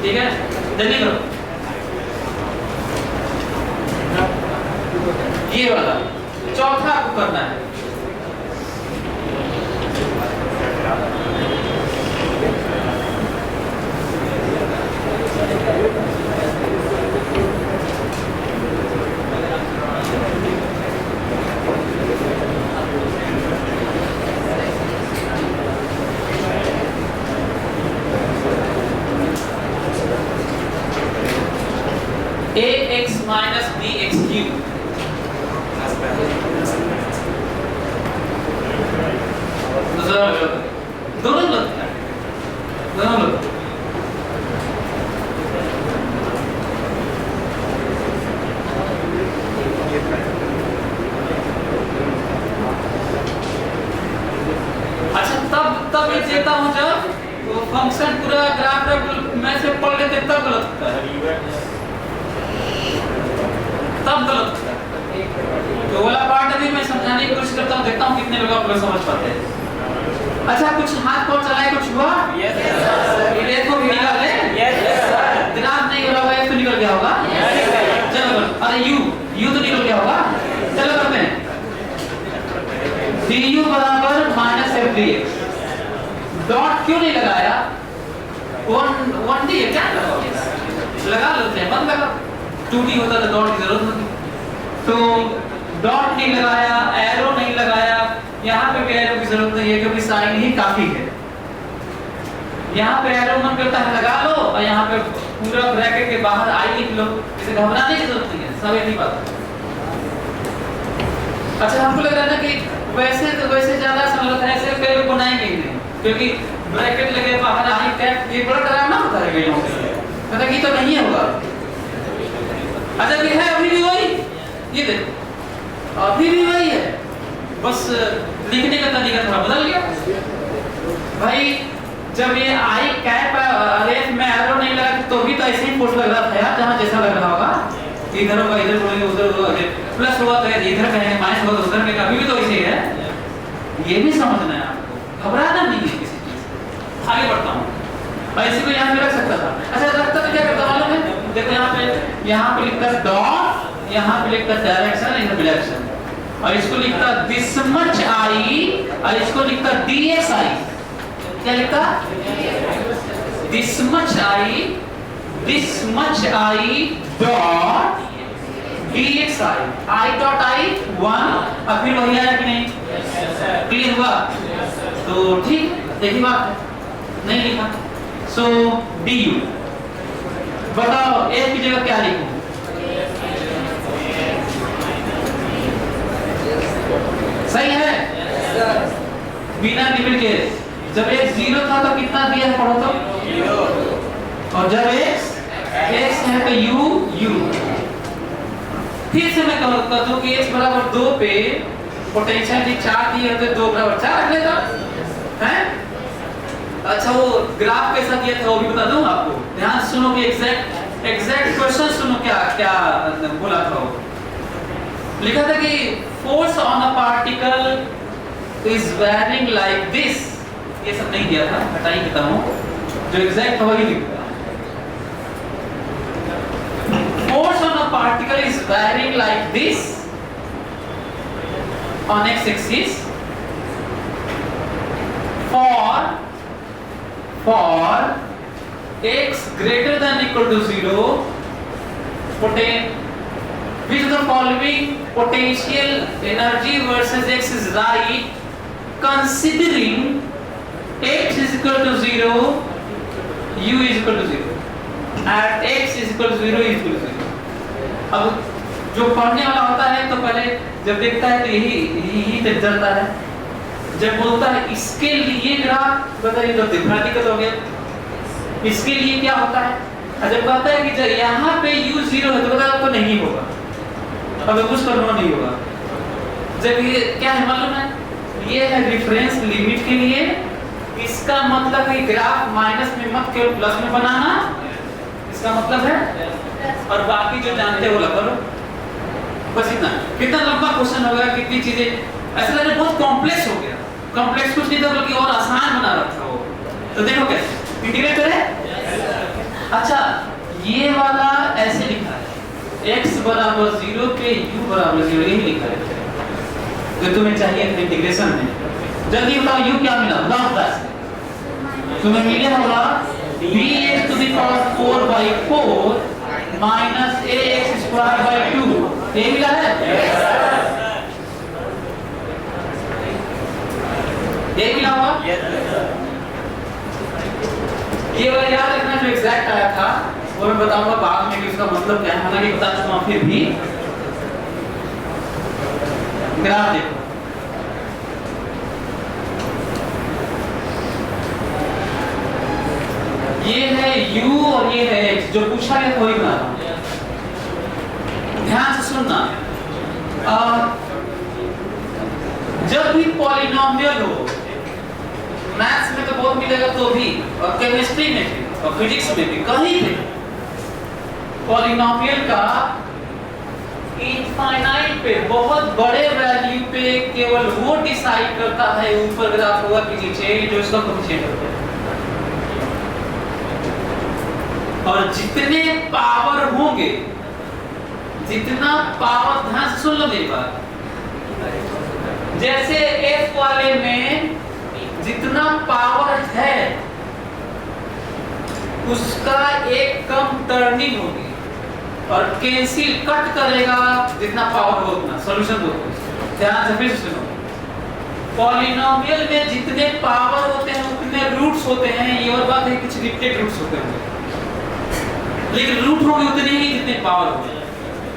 ठीक है? जल्दी करो ये वाला चौथा आपको करना है। ax minus bx cube दोनों गलत है, दोनों गलत। अच्छा तब ये देता हूं जब वो फंक्शन पूरा ग्राफ में से पढ़ लेते तब गलत होता है, तब गलत होता है। तो वाला पार्ट अभी मैं समझाने की कोशिश करता हूँ, देखता हूँ कितने लोग आप लोग समझ पाते हैं। अच्छा कुछ हाथ कौन चलाए, कुछ हुआ? Yes sir. ये देखो भी निकाल ले। Yes sir. दिमाग नहीं हो रहा होगा, तो निकल गया होगा। चलो अरे यू तो निकल गया होगा। चलो करते हैं du बराबर minus F D x. Dot क्यों नहीं लगाया? वन डी है क्या लगा लेते हैं, बंद लगा। 2D होता तो डॉट की जरूरत होती, तो डॉट नहीं लगाया, एरो नहीं लगाया। यहाँ पे भी एरो की जरूरत नहीं है क्योंकि साइन ही काफी है। यहाँ पे एरो मन करता है लगा लो, और यहाँ पे पूरा ब्रैकेट के बाहर आई लिख लो, इसे घबराने की जरूरत नहीं है, सब एक ही बात है। अच्छा हमको लग रहा है ना कि वैसे तो वैसे ज्यादा समझ है, ऐसे कई लोग बनाएंगे ही नहीं, क्योंकि ब्रैकेट लगे बाहर आई कैप, ये बड़ा डरावना होता है कई लोगों के लिए, मतलब ये तो नहीं होगा। अच्छा ये है अभी भी वही, ये देखो अभी भी वही है, बस लिखने का तरीका थोड़ा बदल गया भाई। जब ये आई कैप अरेफ में एरो नहीं लगा तो भी तो ऐसे ही फोर्स लग रहा था यार, जहाँ जैसा लग रहा होगा, इधर होगा इधर बोलेंगे, उधर होगा प्लस हुआ तो इधर कहेंगे, माइनस हुआ तो उधर कहेंगे, अभी भी तो ऐसे ही है। ये भी समझना है आपको, घबराना नहीं है किसी चीज से। आगे बढ़ता हूँ, ऐसे को यहाँ पे रख सकता था। अच्छा रखता तो क्या करता मालूम है? देखो यहाँ पे लिखता डॉट, यहाँ पे लिखता डायरेक्शन, इधर डायरेक्शन, और इसको लिखता दिस मच आई, और इसको लिखता dx आई। क्या लिखता? This much I dot dx I dot I 1, और फिर वही आया कि नहीं? क्लियर हुआ? तो ठीक एक ही बात है, नहीं लिखा। सो du, बताओ एक की जगह क्या लिखूं? सही है बिना लिमिट के जब x 0 था तो कितना दिया है पढ़ो तो, और जब x है तो u फिर से मैं कहता हूं कि x बराबर 2 पे पोटेंशियल 4 दिया तो 2 बराबर 4 रख लेता हैं। अच्छा वो ग्राफ कैसा दिया था वो भी बता दूं आपको, ध्यान से सुनो कि एग्जैक्ट क्वेश्चन सुनो क्या क्या बोला था वो। लिखा था कि force on a particle is varying like this, ये सब नहीं दिया था, हटा ही देता हूं, जो एग्जैक्ट था वही लिखा। Force on a particle is varying like this on x axis for x greater than equal to 0, which of the following potential energy versus x is right considering x is equal to 0, u is equal to 0, at x is equal to 0, is equal to 0। अब जो पढ़ने वाला होता है तो पहले जब देखता है तो यही तक चलता है, जब बोलता है इसके लिए ग्राफ बताइए तो दिखना दिक्कत हो गया, इसके लिए क्या होता है, और जब कहता है कि जब यहाँ पे u 0 है तो बताओ तो नहीं होगा, अब कुछ करना नहीं होगा। जब ये क्या है मालूम है, ये है रेफरेंस लिमिट के लिए, इसका मतलब है ग्राफ माइनस में मत केवल प्लस में बनाना, इसका मतलब है, और बाकी जो जानते हो लगा लो बस इतना। कितना लंबा क्वेश्चन हो गया, कितनी चीजें, ऐसा लग रहा है बहुत कॉम्प्लेक्स हो गया। कॉम्प्लेक्स कुछ नहीं था बल्कि और आसान बना रखा हो। तो देखो कैसे इंटीग्रेट करें। अच्छा ये वाला ऐसे लिखा है x बराबर 0 पे u बराबर 0, यही लिखा है जो तुम्हें चाहिए था इंटीग्रेशन में। जल्दी बताओ u क्या मिला, बताओ बस तुम्हें मिला होगा bx to the power 4/4 minus ax square by 2, ये मिला है, ये मिला होगा। ये वाला याद रखना जो एग्जैक्ट आया था वो मैं बताऊंगा बाद में कि उसका मतलब क्या है, हालांकि बता चुका हूं फिर भी। ग्राफ देखो, ये है u और ये है x, जो पूछा गया कोई बना रहा हूं, ध्यान से सुनना। जब भी पॉलिनोमियल हो, मैथ्स में तो बहुत मिलेगा तो भी, और केमिस्ट्री में भी, और फिजिक्स में भी, कहीं भी पॉलिनोमियल का इनफाइनाइट पे बहुत बड़े वैल्यू पे केवल वो डिसाइड करता है ऊपर ग्राफ होगा कि नीचे, जो इसका कोएफिशिएंट होता है। और जितने पावर होंगे, जितना पावर, ध्यान से सुन लो मेरी बात, जैसे F वाले में जितना पावर है उसका एक कम टर्निंग होगी, और कैंसिल कट करेगा जितना पावर हो उतना सॉल्यूशन होगा। ध्यान से फिर सुनो, पॉलिनोमियल में जितने पावर होते हैं उतने रूट्स होते हैं, ये और बात है कुछ रिपीटेड रूट्स होते हैं, लेकिन रूट होंगे उतने ही जितने पावर होंगे।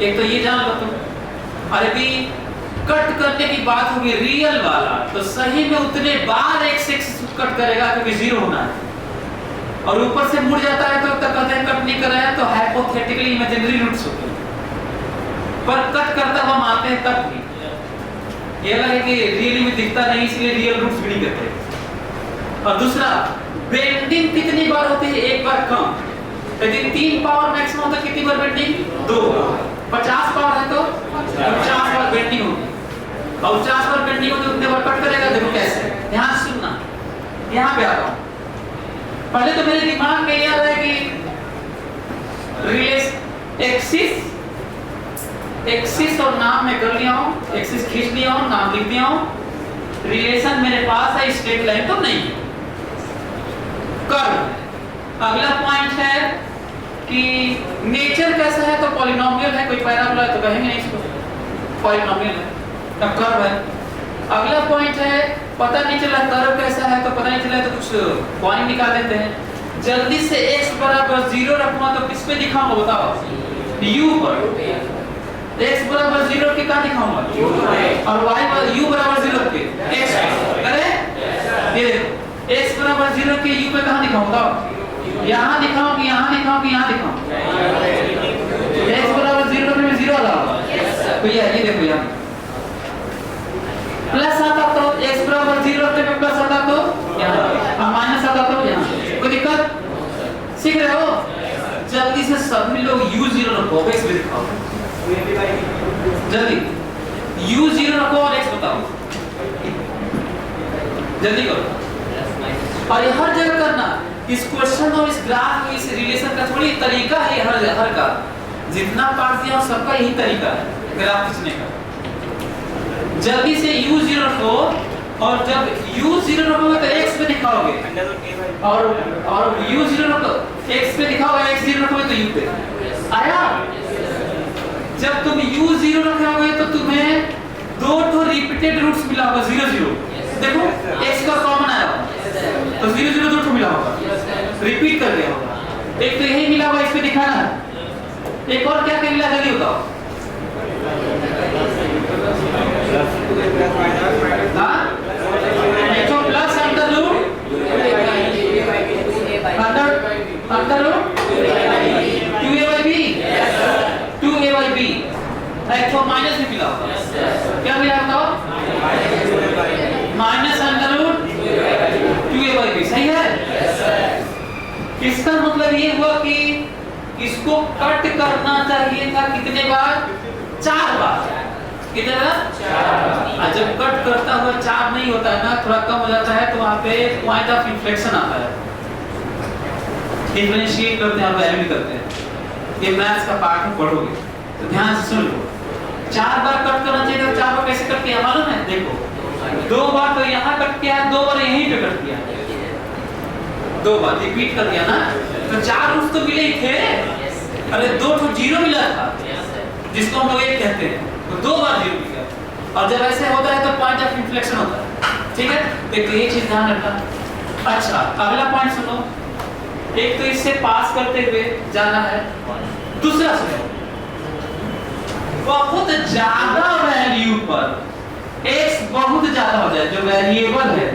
एक तो ये जान लो तुम। और यदि कट करने की बात होगी रियल वाला तो सही में उतने बार x कट करेगा क्योंकि 0 होना है, और ऊपर से मुड़ जाता है तो कहते हैं कट नहीं कर रहा है, तो हाइपोथेटिकली इमेजिनरी रूट्स होते हैं, पर कट करता हुआ मानते हैं तब भी। ये लगे कि रियली में दिखता नहीं इसलिए रियल रूट्स भी नहीं करते। और दूसरा, बेंडिंग कितनी बार होती है, एक बार कम। यदि 3 पावर मैक्सिमम होता है कितनी बार बेंडिंग, 2 बार। 50 पावर है तो 50 बार बेंडिंग होगी, और 50 बार बेंडिंग होगी उतने बार कट करेगा। देखो कैसे, ध्यान से सुनना, यहाँ पे आता हूँ। पहले तो मेरे दिमाग में यह है कि एक्सिस और नाम में कर लिया हूँ, एक्सिस खींच लिया हूँ, नाम लिख दिया हूँ, रिलेशन मेरे पास है, स्ट्रेट लाइन तो नहीं है, कर्व। अगला पॉइंट है कि नेचर कैसा है, तो पॉलिनोमियल है, कोई पैराबोला है तो कहेंगे नहीं इसको पॉलिनोमियल है, तब कर्व है। अगला पॉइंट है, पता नहीं चला कर्व कैसा है, तो पता नहीं चला तो कुछ पॉइंट निकाल देते हैं। जल्दी से x बराबर 0 रखूंगा तो किस पे दिखाऊंगा बताओ, u पर। x बराबर 0 के क्या दिखाऊंगा, और y पर u बराबर 0 पे x। अरे ये x जीरो के यू पे कहाँ दिखाऊं बताओ? यहाँ दिखाऊं कि यहाँ दिखाऊं कि यहाँ दिखाऊं? x बराबर 0 रखने में 0 आ रहा होगा। तो ये देखो यहाँ प्लस आता तो x बराबर 0 रखने में प्लस आता तो यहाँ, और माइनस आता तो यहाँ। कोई दिक्कत? सीख रहे हो? जल्दी से सभी लोग u0 रखो, x भी दिखाओ जल्दी। u0 रखो और x बताओ, जल्दी करो। और ये हर जगह करना, इस क्वेश्चन और इस ग्राफ इस रिलेशन का थोड़ी तरीका है हर का। जितना पार्ट दिया सबका यही तरीका है ग्राफ खींचने का। जल्दी से u0 रखो, और जब u0 रखोगे तो x पे दिखाओगे, और u0 रखो x पे दिखाओगे, x0 रखोगे तो u पे आया। जब तुम u0 रखोगे तो तुम्हें दो तो रिपीटेड रूट्स मिला होगा 0 0। देखो x का कॉमन आया तो 0 0 दो तो मिला होगा, रिपीट कर दिया होगा। एक तो यही मिला होगा, इस पे दिखाना है। एक और क्या क्या मिला जल्दी बताओ? हाँ, एक तो प्लस अंडर रूट 2a/b, एक तो माइनस भी मिला होगा। क्या मिला बताओ? माइनस अंडर रूट 2a/b, सही है? इसका मतलब ये हुआ कि इसको कट करना चाहिए था कितने बार? 4 बार। कितने बार? 4। जब कट करता हुआ 4 नहीं होता है ना, थोड़ा कम हो जाता है, तो वहां पे पॉइंट ऑफ इन्फ्लेक्शन आता है। डिफरेंशिएट करते हैं और वैल्यू करते हैं। ये मैथ्स का पार्ट में पढ़ोगे तो ध्यान से सुन लो। 4 बार कट करना चाहिए था। 4 बार कैसे कट किया मालूम है? देखो 2 बार तो यहाँ कट किया, 2 बार यहीं पे कट किया, 2 बार रिपीट कर दिया ना। तो 4 रूट्स तो मिले ही थे। अरे 2 तो 0 मिला था जिसको हम लोग 1 कहते हैं, तो 2 बार 0 मिला। और जब ऐसे होता है तो पॉइंट ऑफ इन्फ्लेक्शन होता है। ठीक है, देखो ये चीज ध्यान रखना। अच्छा, अगला पॉइंट सुनो। एक तो इससे पास करते हुए जाना है, दूसरा सुनो, बहुत ज्यादा वैल्यू पर x बहुत ज्यादा हो जाए, जो वेरिएबल है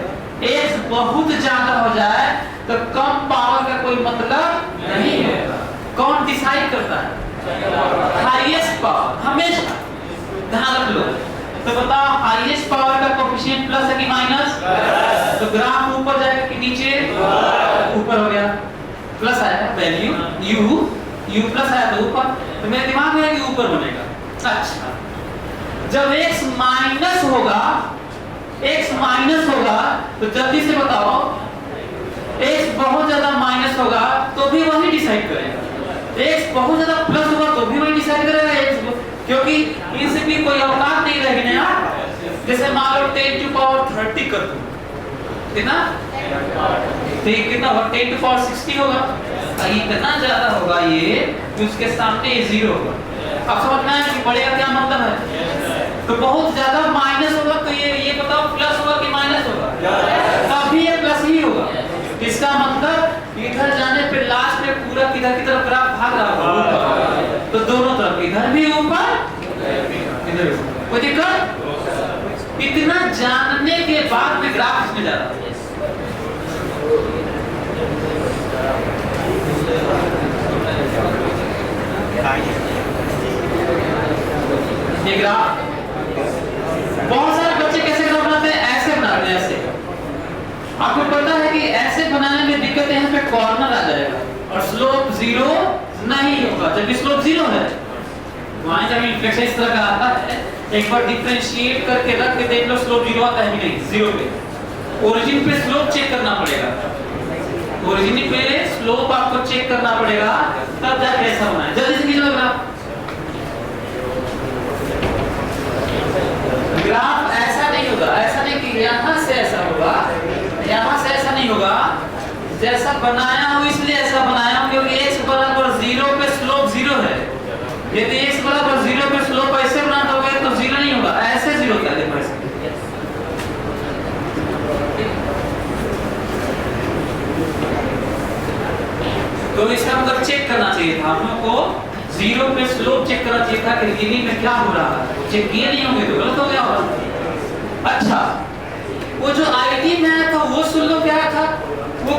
x बहुत ज्यादा हो जाए तो कम पावर का कोई मतलब नहीं होगा। कौन डिसाइड करता है? हाईएस्ट पावर, हमेशा ध्यान रख लो। तो बताओ हाईएस्ट पावर का कोएफिशिएंट प्लस है कि माइनस? तो ग्राफ ऊपर जाएगा कि नीचे? ऊपर हो गया, प्लस आया वैल्यू u प्लस आया तो ऊपर, तो मेरे दिमाग में है कि ऊपर बनेगा। अच्छा, जब x माइनस होगा तो जल्दी से बताओ x बहुत ज्यादा माइनस होगा तो भी वही डिसाइड करेगा, x बहुत ज्यादा प्लस होगा तो भी वही डिसाइड करेगा, क्योंकि इनसे भी कोई औकात नहीं रहेगी ना। जैसे मान लो 10 टू पावर 30 कर दो, कितना? तो ये कितना होगा? 10 टू पावर 60 होगा। इतना ज्यादा होगा ये कि उसके सामने ये 0 होगा। अब समझना है कि बढ़ेगा क्या मतलब है? तो बहुत ज्यादा माइनस होगा तो ये बताओ प्लस होगा कि माइनस होगा? तभी ये प्लस ही होगा। इसका मतलब इधर जाने पे लास्ट में पूरा किधर की तरफ ग्राफ भाग रहा होगा, तो दोनों तरफ, इधर भी ऊपर इधर भी। कोई दिक्कत? इतना जानने के बाद में ग्राफ इसमें जा रहा है। ये ग्राफ बहुत सारे बच्चे कैसे बनाते हैं? ऐसे बनाते हैं, ऐसे। आपको पता है कि ऐसे बनाने में दिक्कत है, यहाँ पे कॉर्नर आ जाएगा और स्लोप 0 नहीं होगा, जबकि स्लोप 0 है। वहां जब इन्फ्लेक्शन इस तरह का आता है, एक बार डिफरेंशिएट करके रख के देख लो स्लोप 0 आता है कि नहीं? 0 पे। ओरिजिन पे स्लोप चेक करना पड़ेगा, ओरिजिन पे स्लोप आपको चेक करना पड़ेगा, तब जाके ऐसा होना है। जल्दी से खींचो ग्राफ। ऐसा नहीं होगा, ऐसा नहीं कि यहाँ से ऐसा होगा, यहाँ से ऐसा नहीं होगा। जैसा बनाया हूँ इसलिए ऐसा बनाया हूँ क्योंकि x बराबर 0 पे स्लोप 0 है। यदि x बराबर 0 पे स्लोप ऐसे बनाना होगा तो 0 नहीं होगा, ऐसे 0 क्या देखो ऐसे। तो इसका मतलब चेक करना चाहिए था हम लोग को, 0 पे स्लोप चेक करना चाहिए था कि रिजनिंग में क्या हो रहा है। चेक किए नहीं होंगे तो गलत हो गया होगा। अच्छा, वो जो आईडी में आया था वो सुन लो क्या था? वो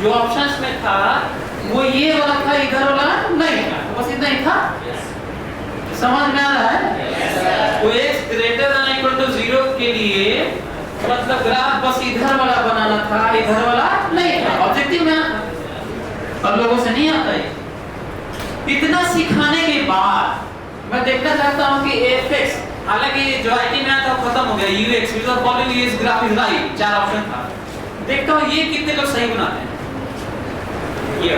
जो ऑप्शंस में था वो ये वाला था, इधर वाला नहीं था, तो बस इतना ही था। समझ में आ रहा है? वो x greater than equal to 0 के लिए मतलब ग्राफ बस इधर वाला बनाना था, इधर वाला नहीं था, ऑब्जेक्टिव में आता। अब लोगों से नहीं आता है। इतना सिखाने के बाद मैं देखना चाहता हूं कि fx, हालांकि जो आईटी में आता वो खत्म हो गया, ux with following is graph is right, 4 option था। देखता हूं ये कितने लोग सही बनाते हैं ये,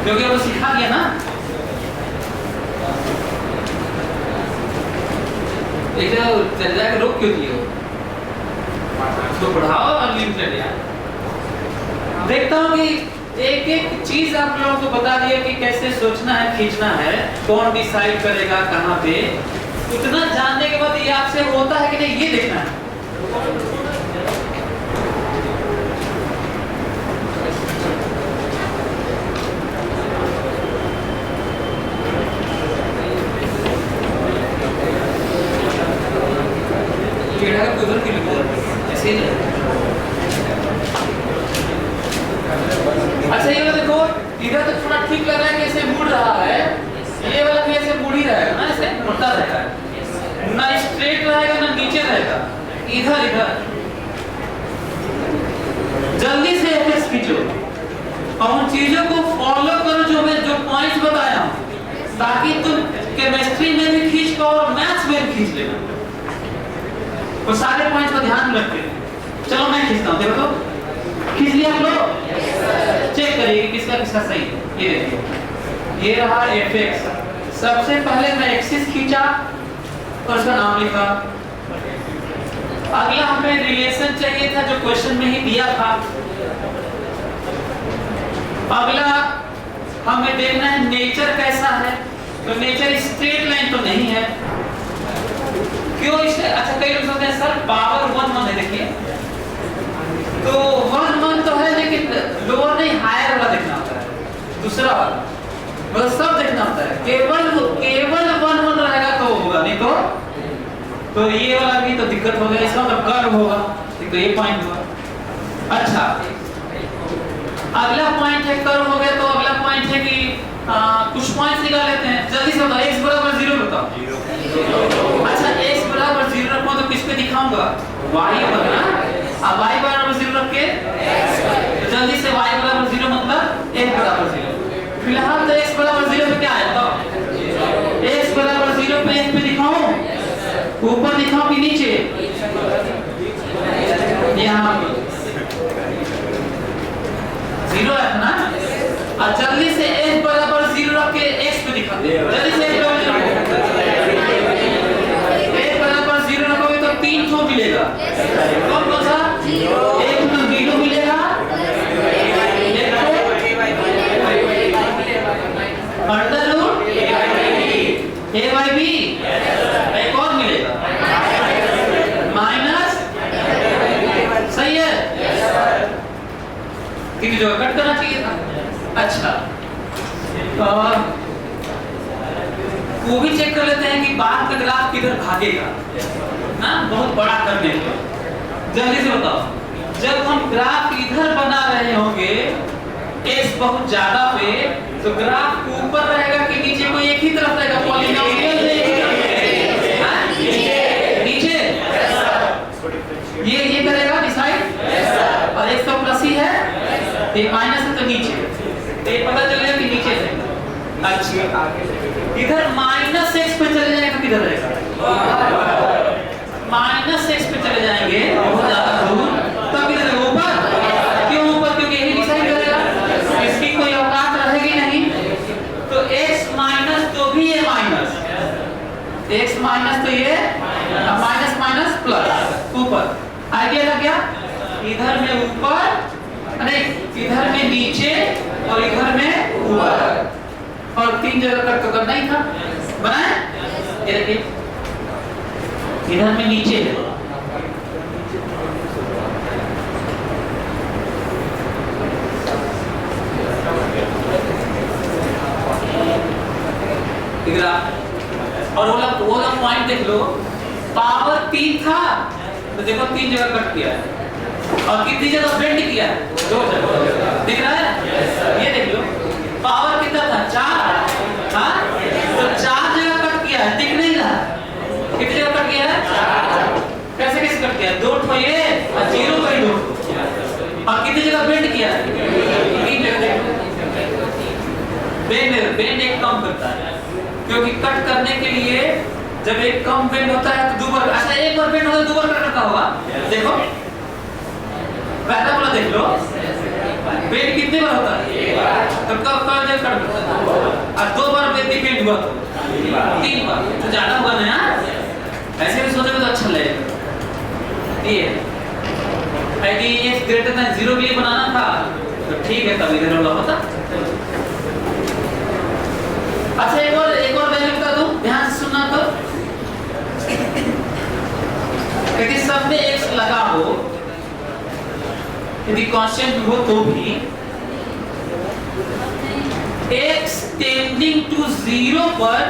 क्योंकि वो सिखा दिया ना। एक चल जाएगा, रोक क्यों दिए हो? तो बढ़ाओ अनलिमिटेड यार। देखता हूं कि एक एक चीज आप लोगों को बता दिया कि कैसे सोचना है, खींचना है, कौन डिसाइड करेगा कहां पे। इतना जानने के बाद ये आपसे होता है कि नहीं ये देखना है। उधर की ऐसे ही। अच्छा ये वाला देखो, इधर तो थोड़ा ठीक लग रहा है कि ऐसे मुड़ रहा है, ये वाला भी ऐसे मुड़ ही रहेगा ना, ऐसे मुड़ता रहेगा ना, स्ट्रेट रहेगा ना नीचे रहेगा, इधर इधर। जल्दी से एफएस खींचो और उन चीजों को फॉलो करो जो मैं जो पॉइंट्स बताया हूं, ताकि तुम केमिस्ट्री में भी खींच पाओ और मैथ्स में भी खींच लेना। वो सारे पॉइंट्स को ध्यान में रखते हैं। चलो मैं खींचता हूं, देखो तो खींच लिया आप लोग, चेक करिए कि किसका किसका सही है। ये देखिए, ये रहा fx। सबसे पहले मैं एक्सिस खींचा और उसका नाम लिखा। अगला हमें रिलेशन चाहिए था जो क्वेश्चन में ही दिया था। अगला हमें देखना है नेचर कैसा है, तो नेचर स्ट्रेट लाइन तो नहीं है। क्यों इसे? अच्छा कई लोग सोचते हैं सर पावर 1 1 है, देखिए तो 1 1 तो है लेकिन लोअर नहीं हायर वाला देखना होता है, दूसरा वाला मतलब सब देखना होता है। केवल 1 1 रहेगा तो होगा, नहीं तो ये वाला भी तो दिक्कत हो गया, इसका मतलब कर्व होगा, तो ये पॉइंट हुआ। अच्छा अगला पॉइंट है कर्व हो गया, तो अगला पॉइंट है कि कुछ पॉइंट्स निकाल लेते हैं। जल्दी से बताओ, x बराबर 0 बताओ। अच्छा x बराबर 0 रखो तो किस पे दिखाऊंगा? y पर ना। अब y बराबर 0 रख के तो जल्दी से y बराबर 0 मतलब x बराबर 0। फिलहाल तो x बराबर 0 पे क्या है बताओ? x बराबर 0 पे x पे दिखाऊं, ऊपर दिखाऊं कि नीचे? यहाँ 0 है ना। और जल्दी से x बराबर 0 रख के x पे दिखा दे। जल्दी से x बराबर 0 x बराबर 0 रखोगे तो 3 ठो मिलेगा। कौन कौन सा? एक तो 0 मिलेगा, under root a by b, एक और मिलेगा माइनस, सही है? तीन जो कट करना चाहिए था। अच्छा वो भी चेक कर लेते हैं कि बाद का ग्राफ किधर भागेगा ना, बहुत बड़ा करने को। जल्दी से बताओ, जब हम ग्राफ इधर बना रहे होंगे x बहुत ज्यादा पे, तो ग्राफ ऊपर रहेगा कि नीचे? कोई एक ही तरफ रहेगा, पॉलिनोमियल एक ही तरफ रहेगा, नीचे ये करेगा डिसाइड। और x तो प्लस ही है, ये माइनस है तो नीचे, तो ये पता चलेगा कि नीचे है। अच्छा इधर माइनस x पे चले जाएंगे तो किधर रहेगा? माइनस x पे चले जाएंगे बहुत ज्यादा दूर, तो किधर रहेगा? ऊपर। क्यों ऊपर? क्योंकि यही डिसाइड करेगा, इसकी कोई औकात रहेगी नहीं। तो x माइनस तो भी ये माइनस, x माइनस तो ये माइनस माइनस प्लस ऊपर। आइडिया लग गया? इधर में ऊपर नहीं, इधर में नीचे और इधर में ऊपर, और 3 जगह कट तो करना ही था। बनाए? ये देखिए इधर में नीचे है, और वो वाला पॉइंट देख लो, पावर 3 था तो देखो 3 जगह कट किया है, और कितनी जगह बेंड किया है? 2 दिख रहा है? ये देख लो, पावर कितना था? 4। हाँ, तो 4 जगह कट किया है, दिख नहीं रहा। कितनी जगह कट किया है? 4। कैसे कैसे कट किया? 2 ठो ये और 0 बाई 2। और कितनी जगह बेंड किया है? 3 जगह। बेंड एक कम करता है, क्योंकि कट करने के लिए जब एक कम बेंड होता है तो 2 बार, अच्छा एक बार बेंड होता है 2 बार कट करता होगा। देखो पहला वाला देख लो, बेंड कितने बार होता है? तो कब जगह कट करता है? और 2 बार बेंड हुआ तो 3 बार, तो ज्यादा हुआ ना यार। ऐसे भी सोचोगे तो अच्छा लगेगा। ये है कि x ग्रेटर देन 0 के लिए बनाना था, तो ठीक है, तब इधर वाला होता। अच्छा एक और वैल्यू बता दूं, ध्यान से सुनना। तो यदि सब में x लगा हो, यदि कांस्टेंट हो तो भी x टेंडिंग टू 0 पर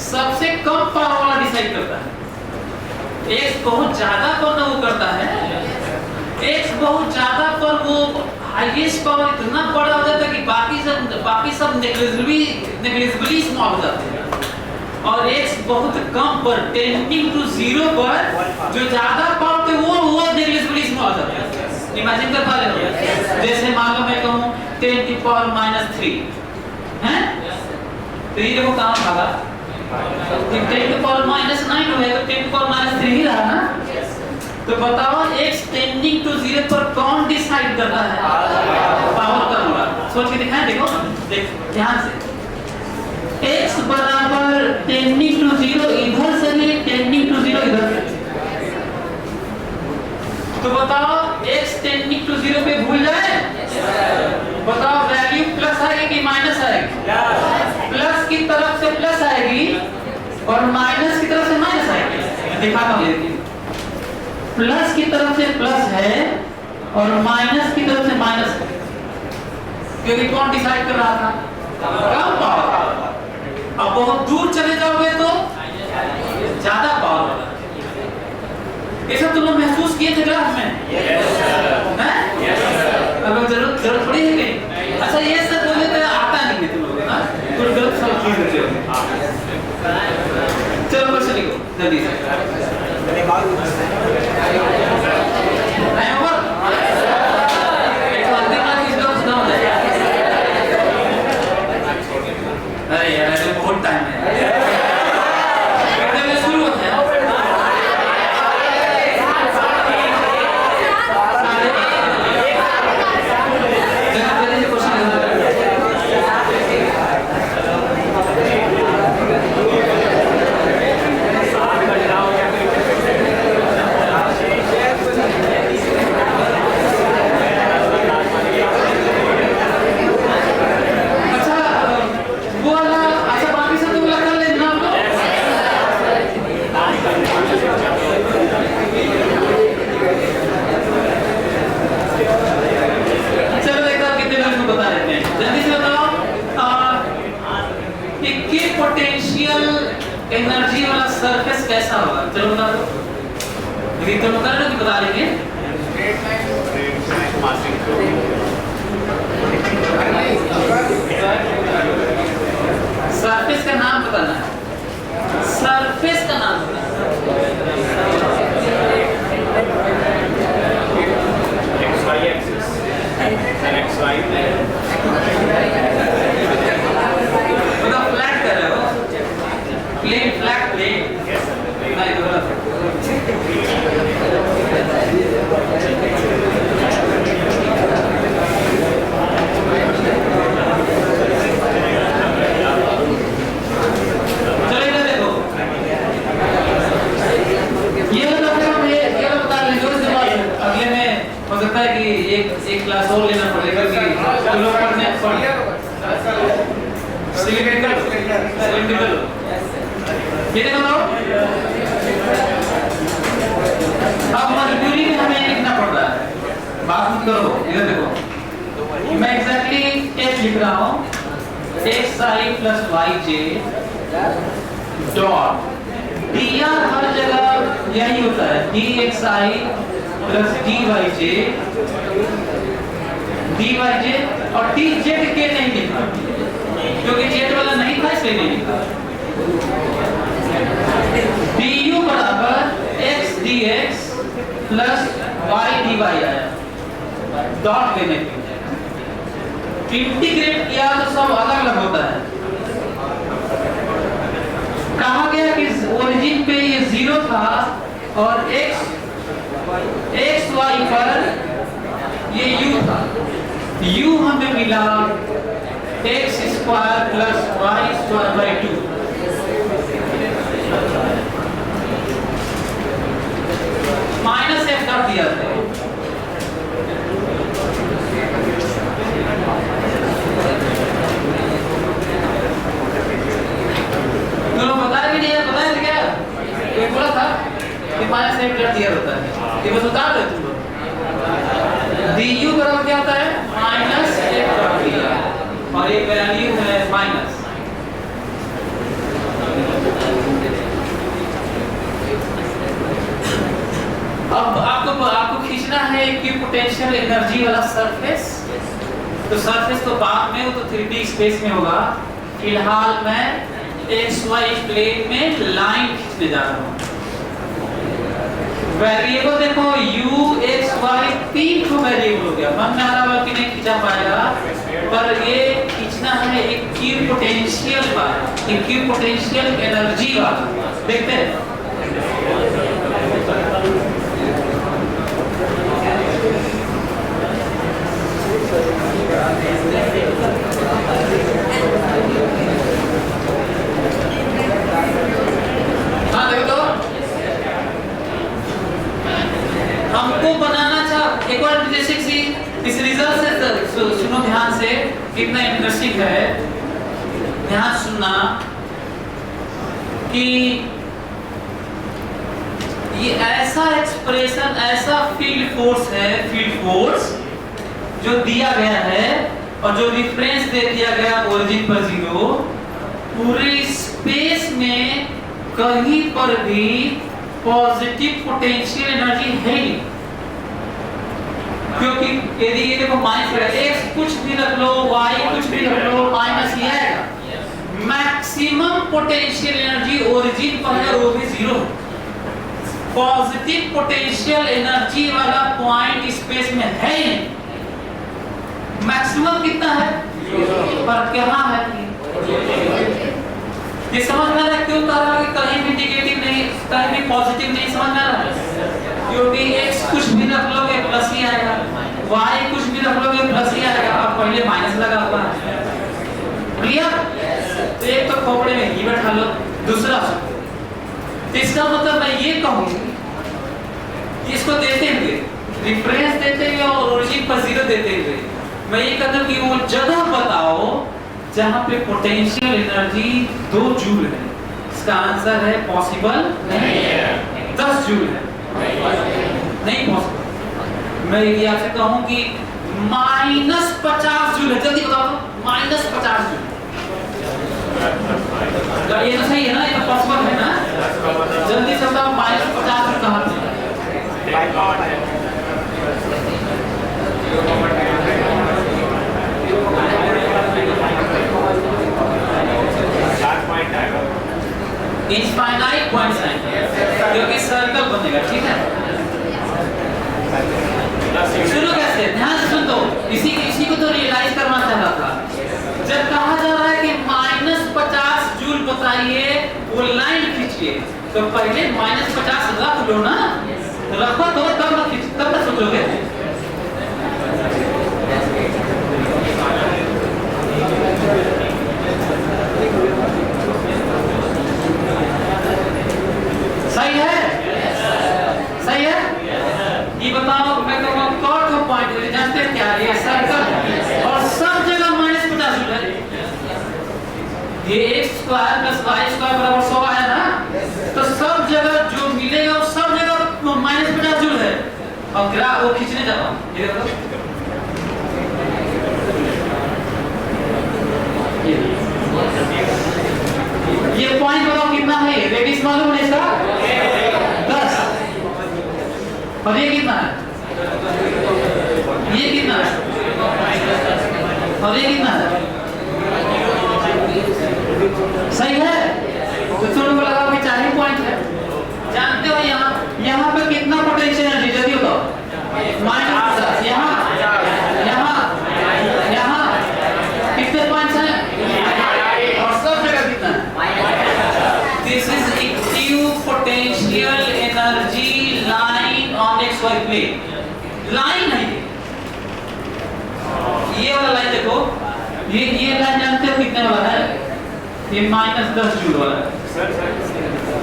सबसे कम पावर वाला डिसाइड करता है। x बहुत ज्यादा पर वो करता है, x बहुत ज्यादा पर वो हाईएस्ट पावर इतना बड़ा हो जाता है कि बाकी सब नेग्लिजिबली स्मॉल हो जाते हैं। और x बहुत कम पर टेंडिंग टू 0 पर जो ज्यादा पावर थे वो नेग्लिजिबली स्मॉल हो जाते हैं। इमेजिन कर पा रहे हो? जैसे मान लो मैं कहूं 10 की पावर -3 हैं, तो ये देखो कहां भागा? 10 की पावर -9 हो गया, तो 10 की पावर -3 ही रहा ना। तो बताओ x टेंडिंग टू 0 पर कौन डिसाइड करता है? पावर का होगा। सोच के दिखाएं, देखो ध्यान से। x बराबर टेंडिंग टू 0 इधर से ले, टेंडिंग टू 0 इधर से। तो बताओ x टेंडिंग टू 0 पे भूल जाए, बताओ वैल्यू प्लस आएगी कि माइनस आएगी? प्लस की तरफ से प्लस आएगी और माइनस की तरफ से माइनस आएगी। दिखाता हूं, प्लस की तरफ से प्लस है और माइनस की तरफ से माइनस है, क्योंकि कौन डिसाइड कर रहा था? कम पावर। अब बहुत दूर चले जाओगे तो ज्यादा पावर। ये सब तुम लोग महसूस किए थे क्लास में? हैं? अब जरूरत थोड़ी है कहीं। अच्छा ये सब बोले तो आता नहीं है तुम लोग ना, तुम गलत सब चीज होते हो। चलो क्वेश्चन लिखो जल्दी से। अरे यार बहुत टाइम है, शुरू होता है। एनर्जी वाला सरफेस कैसा होगा? चलो बता दो, यदि तुम बता रहे हो तो बता देंगे। सरफेस का नाम बताना है, सरफेस का नाम बताना मतलब फ्लैट कर रहे हो, प्लेन फ्लैट प्लेन नहीं तो गलत। चलो इधर देखो, ये तो हम ये बता रहे हैं। अगले में हो सकता है कि एक क्लास और लेना पड़ेगा कि लोग पढ़ने सिलिंड्रिकल ये देखो तो अब मजबूरी में हमें लिखना पड़ रहा है। बात मत करो, इधर देखो, मैं एग्जैक्टली एच लिख रहा हूँ, xi plus yj dot dr हर जगह यही होता है, dxi plus dyj D by Z, और टी जेड के नहीं लिखा क्योंकि जेड वाला नहीं था इसलिए नहीं लिखा। डी यू बराबर x d x plus y d y आया, डॉट लेने के इंटीग्रेट किया तो सब अलग अलग होता है। कहा गया कि ओरिजिन पे ये 0 था और एक्स वाई पर ये u था, u हमें मिला x square plus y square by 2। माइनस f कर दिया था। दोनों बताया कि नहीं, बताया क्या? ये बोला था कि माइनस f कर दिया होता है, ये बस उतार दे तुम लोग। du बराबर क्या होता है? माइनस f कर दिया और एक वैल्यू है माइनस। अब आपको खींचना है इक्विपोटेंशियल एनर्जी वाला सरफेस। तो सरफेस तो बाद में, वो तो 3D स्पेस में होगा। फिलहाल मैं xy प्लेन में लाइन खींचने जा रहा हूँ। वेरिएबल देखो u x y 3 तो वेरिएबल हो गया, मन में आ रहा होगा कि नहीं खींचा पाएगा, पर ये खींचना है इक्विपोटेंशियल वाला, इक्विपोटेंशियल एनर्जी वाला। देखते हैं हमको बनाना था एक बार जैसे कि इस रिजल्ट से सुनो ध्यान से, कितना इंटरेस्टिंग है, ध्यान सुनना कि ये ऐसा एक्सप्रेशन, ऐसा फील्ड फोर्स है, फील्ड फोर्स जो दिया गया है और जो रिफरेंस दे दिया गया ओरिजिन पर 0, पूरे स्पेस में कहीं पर भी पॉजिटिव पोटेंशियल एनर्जी है ही, क्योंकि यदि ये देखो माइनस है, x कुछ भी रख लो, y कुछ भी रख लो, माइनस ही आएगा। मैक्सिमम पोटेंशियल एनर्जी ओरिजिन पर है, वो भी 0। पॉजिटिव पोटेंशियल एनर्जी वाला पॉइंट स्पेस में है ही नहीं। मैक्सिमम कितना है? 0। पर कहाँ है? ये समझ में आ रहा है क्यों कह रहा है कि कहीं भी नेगेटिव नहीं, कहीं भी पॉजिटिव नहीं? समझ में आ रहा है क्योंकि x कुछ भी रख लोगे प्लस ही आएगा, y कुछ भी रख लोगे प्लस ही आएगा, और पहले माइनस लगा हुआ है। क्लियर? तो एक तो खोपड़े में ही बैठा लो, दूसरा तो इसका मतलब मैं ये कहूँ, इसको देते हुए, रिफरेंस देते हुए और ओरिजिन पर 0 देते हुए, मैं ये कहता हूँ कि वो जगह बताओ जहां पे पोटेंशियल एनर्जी 2 जूल है। इसका आंसर है पॉसिबल नहीं है, 10 जूल है, नहीं पॉसिबल। मैं ये आपसे कहूं कि -50 जूल है, जल्दी बताओ तो, -50 जूल। ये तो सही है ना, ये तो पॉसिबल है ना? जल्दी से बताओ -50 जूल कहां से? इनफाइनाइट पॉइंट्स आएंगे क्योंकि सर्कल बनेगा, ठीक है? शुरू कैसे? ध्यान से सुन, तो इसी को तो रियलाइज करना चाह रहा था। जब कहा जा रहा है कि -50 जूल बताइए, वो लाइन खींचिए, तो पहले -50 रख लो ना, रखो तो तब ना खींच, तब ना सोचोगे। सही है? सही है? ये बताओ, मैं कहूँगा कॉर्ड ऑफ पॉइंट जानते हैं क्या? ये सर्कल और सब जगह -50 जूल है। ये x² + y² बराबर 100 है ना, तो सब जगह जो मिलेगा वो सब जगह -50 जूल है। और ग्राफ वो खींचने जा रहा हूँ, ये देखो, ये पॉइंट बताओ कितना है? रेडियस मालूम है इसका? 10। और ये कितना है? ये कितना है? और ये कितना है? सही है। तो तुम लोग लगाओ कि 4 ही पॉइंट है। जानते हो यहाँ पे कितना पोटेंशियल एनर्जी जल्दी बताओ? -50। यहाँ कितने पॉइंट्स हैं? और सब जगह कितना है? This is equipotential energy line on XY plane. Line है ये वाला लाइन देखो, ये लाइन जानते हो कितने वाला है? ये -10 जूल वाला है,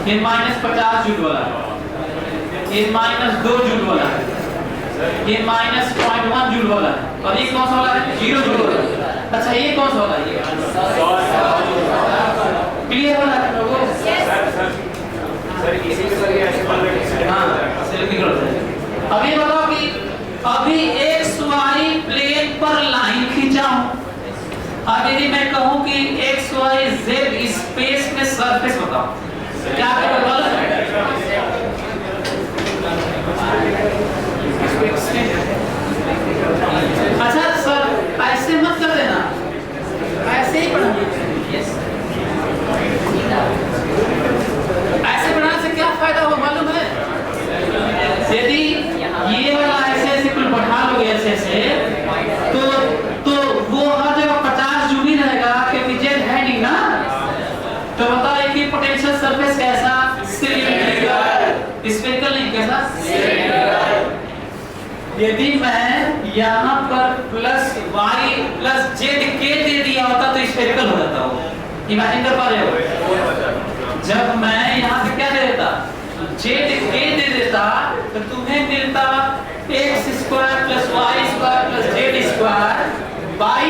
ये -50 जूल वाला है, ये -2 जूल वाला है, ये -0.1 जूल वाला है, और ये कौन सा वाला है? 0 जूल वाला है। अच्छा ये कौन सा वाला है? क्लियर वाला है लोगों? सर इसी के सर ये ऐसे बन रहे हैं। हाँ अभी बताओ कि अभी XY प्लेन पर लाइन खींचा हूं। अब यदि मैं कहूं कि XYZ स्पेस में सरफेस बताओ, क्या करोगे? अच्छा सर ऐसे मत कर देना, ऐसे ही पढ़ना। ऐसे पढ़ने से क्या फायदा हो मालूम है? यदि ये वाला ऐसे कुल बढ़ा लोगे ऐसे तो वो हर जगह 50 जूल ही रहेगा, क्योंकि जेड है नहीं ना। तो बताओ कि पोटेंशियल सरफेस कैसा? सिलिंड्रिकल, स्फेरिकल नहीं, कैसा? सिलिंड्रिकल। यदि मैं यहाँ पर +y + zk दे दिया होता तो स्फेरिकल हो जाता हो। इमेजिन कर पा रहे हो? जब मैं यहाँ पे क्या दे देता? zk दे देता तो तुम्हें मिलता x² + y² + z² /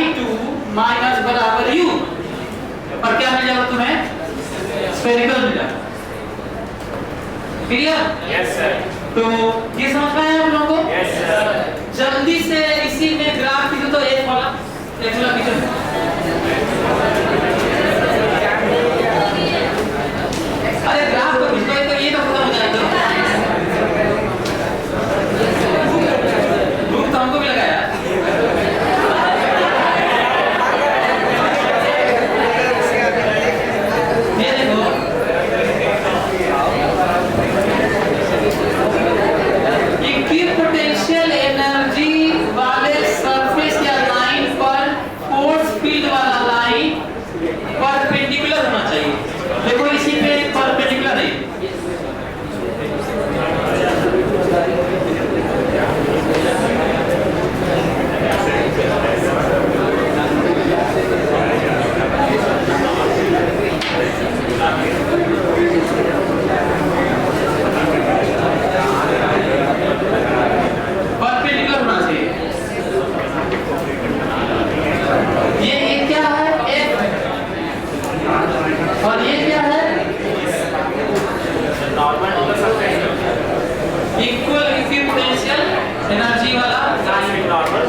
2 - u। और क्या मिल जाएगा तुम्हें? स्फेरिकल मिल जाएगा। क्लियर? Yes sir. तो ये समझ में आया आप लोगों को? Yes sir. जल्दी से इसी में ग्राफ खींचो तो एक वाला खींचो। अरे ग्राफ तो खींचो तो ये तो खत्म हो जाएगा। भूख तो हमको भी लगाया। ये देखो इक्विपोटेंशियल एनर्जी वाले सरफेस या लाइन पर फोर्स फील्ड वाला लाइन परपेंडिकुलर होना चाहिए। देखो इसी पे परपेंडिकुलर है। परपेंडिकुलर होना चाहिए। ये क्या है? F। और ये क्या है? नॉर्मल होगा सरफेस इक्वल इक्विपोटेंशियल एनर्जी वाला नॉर्मल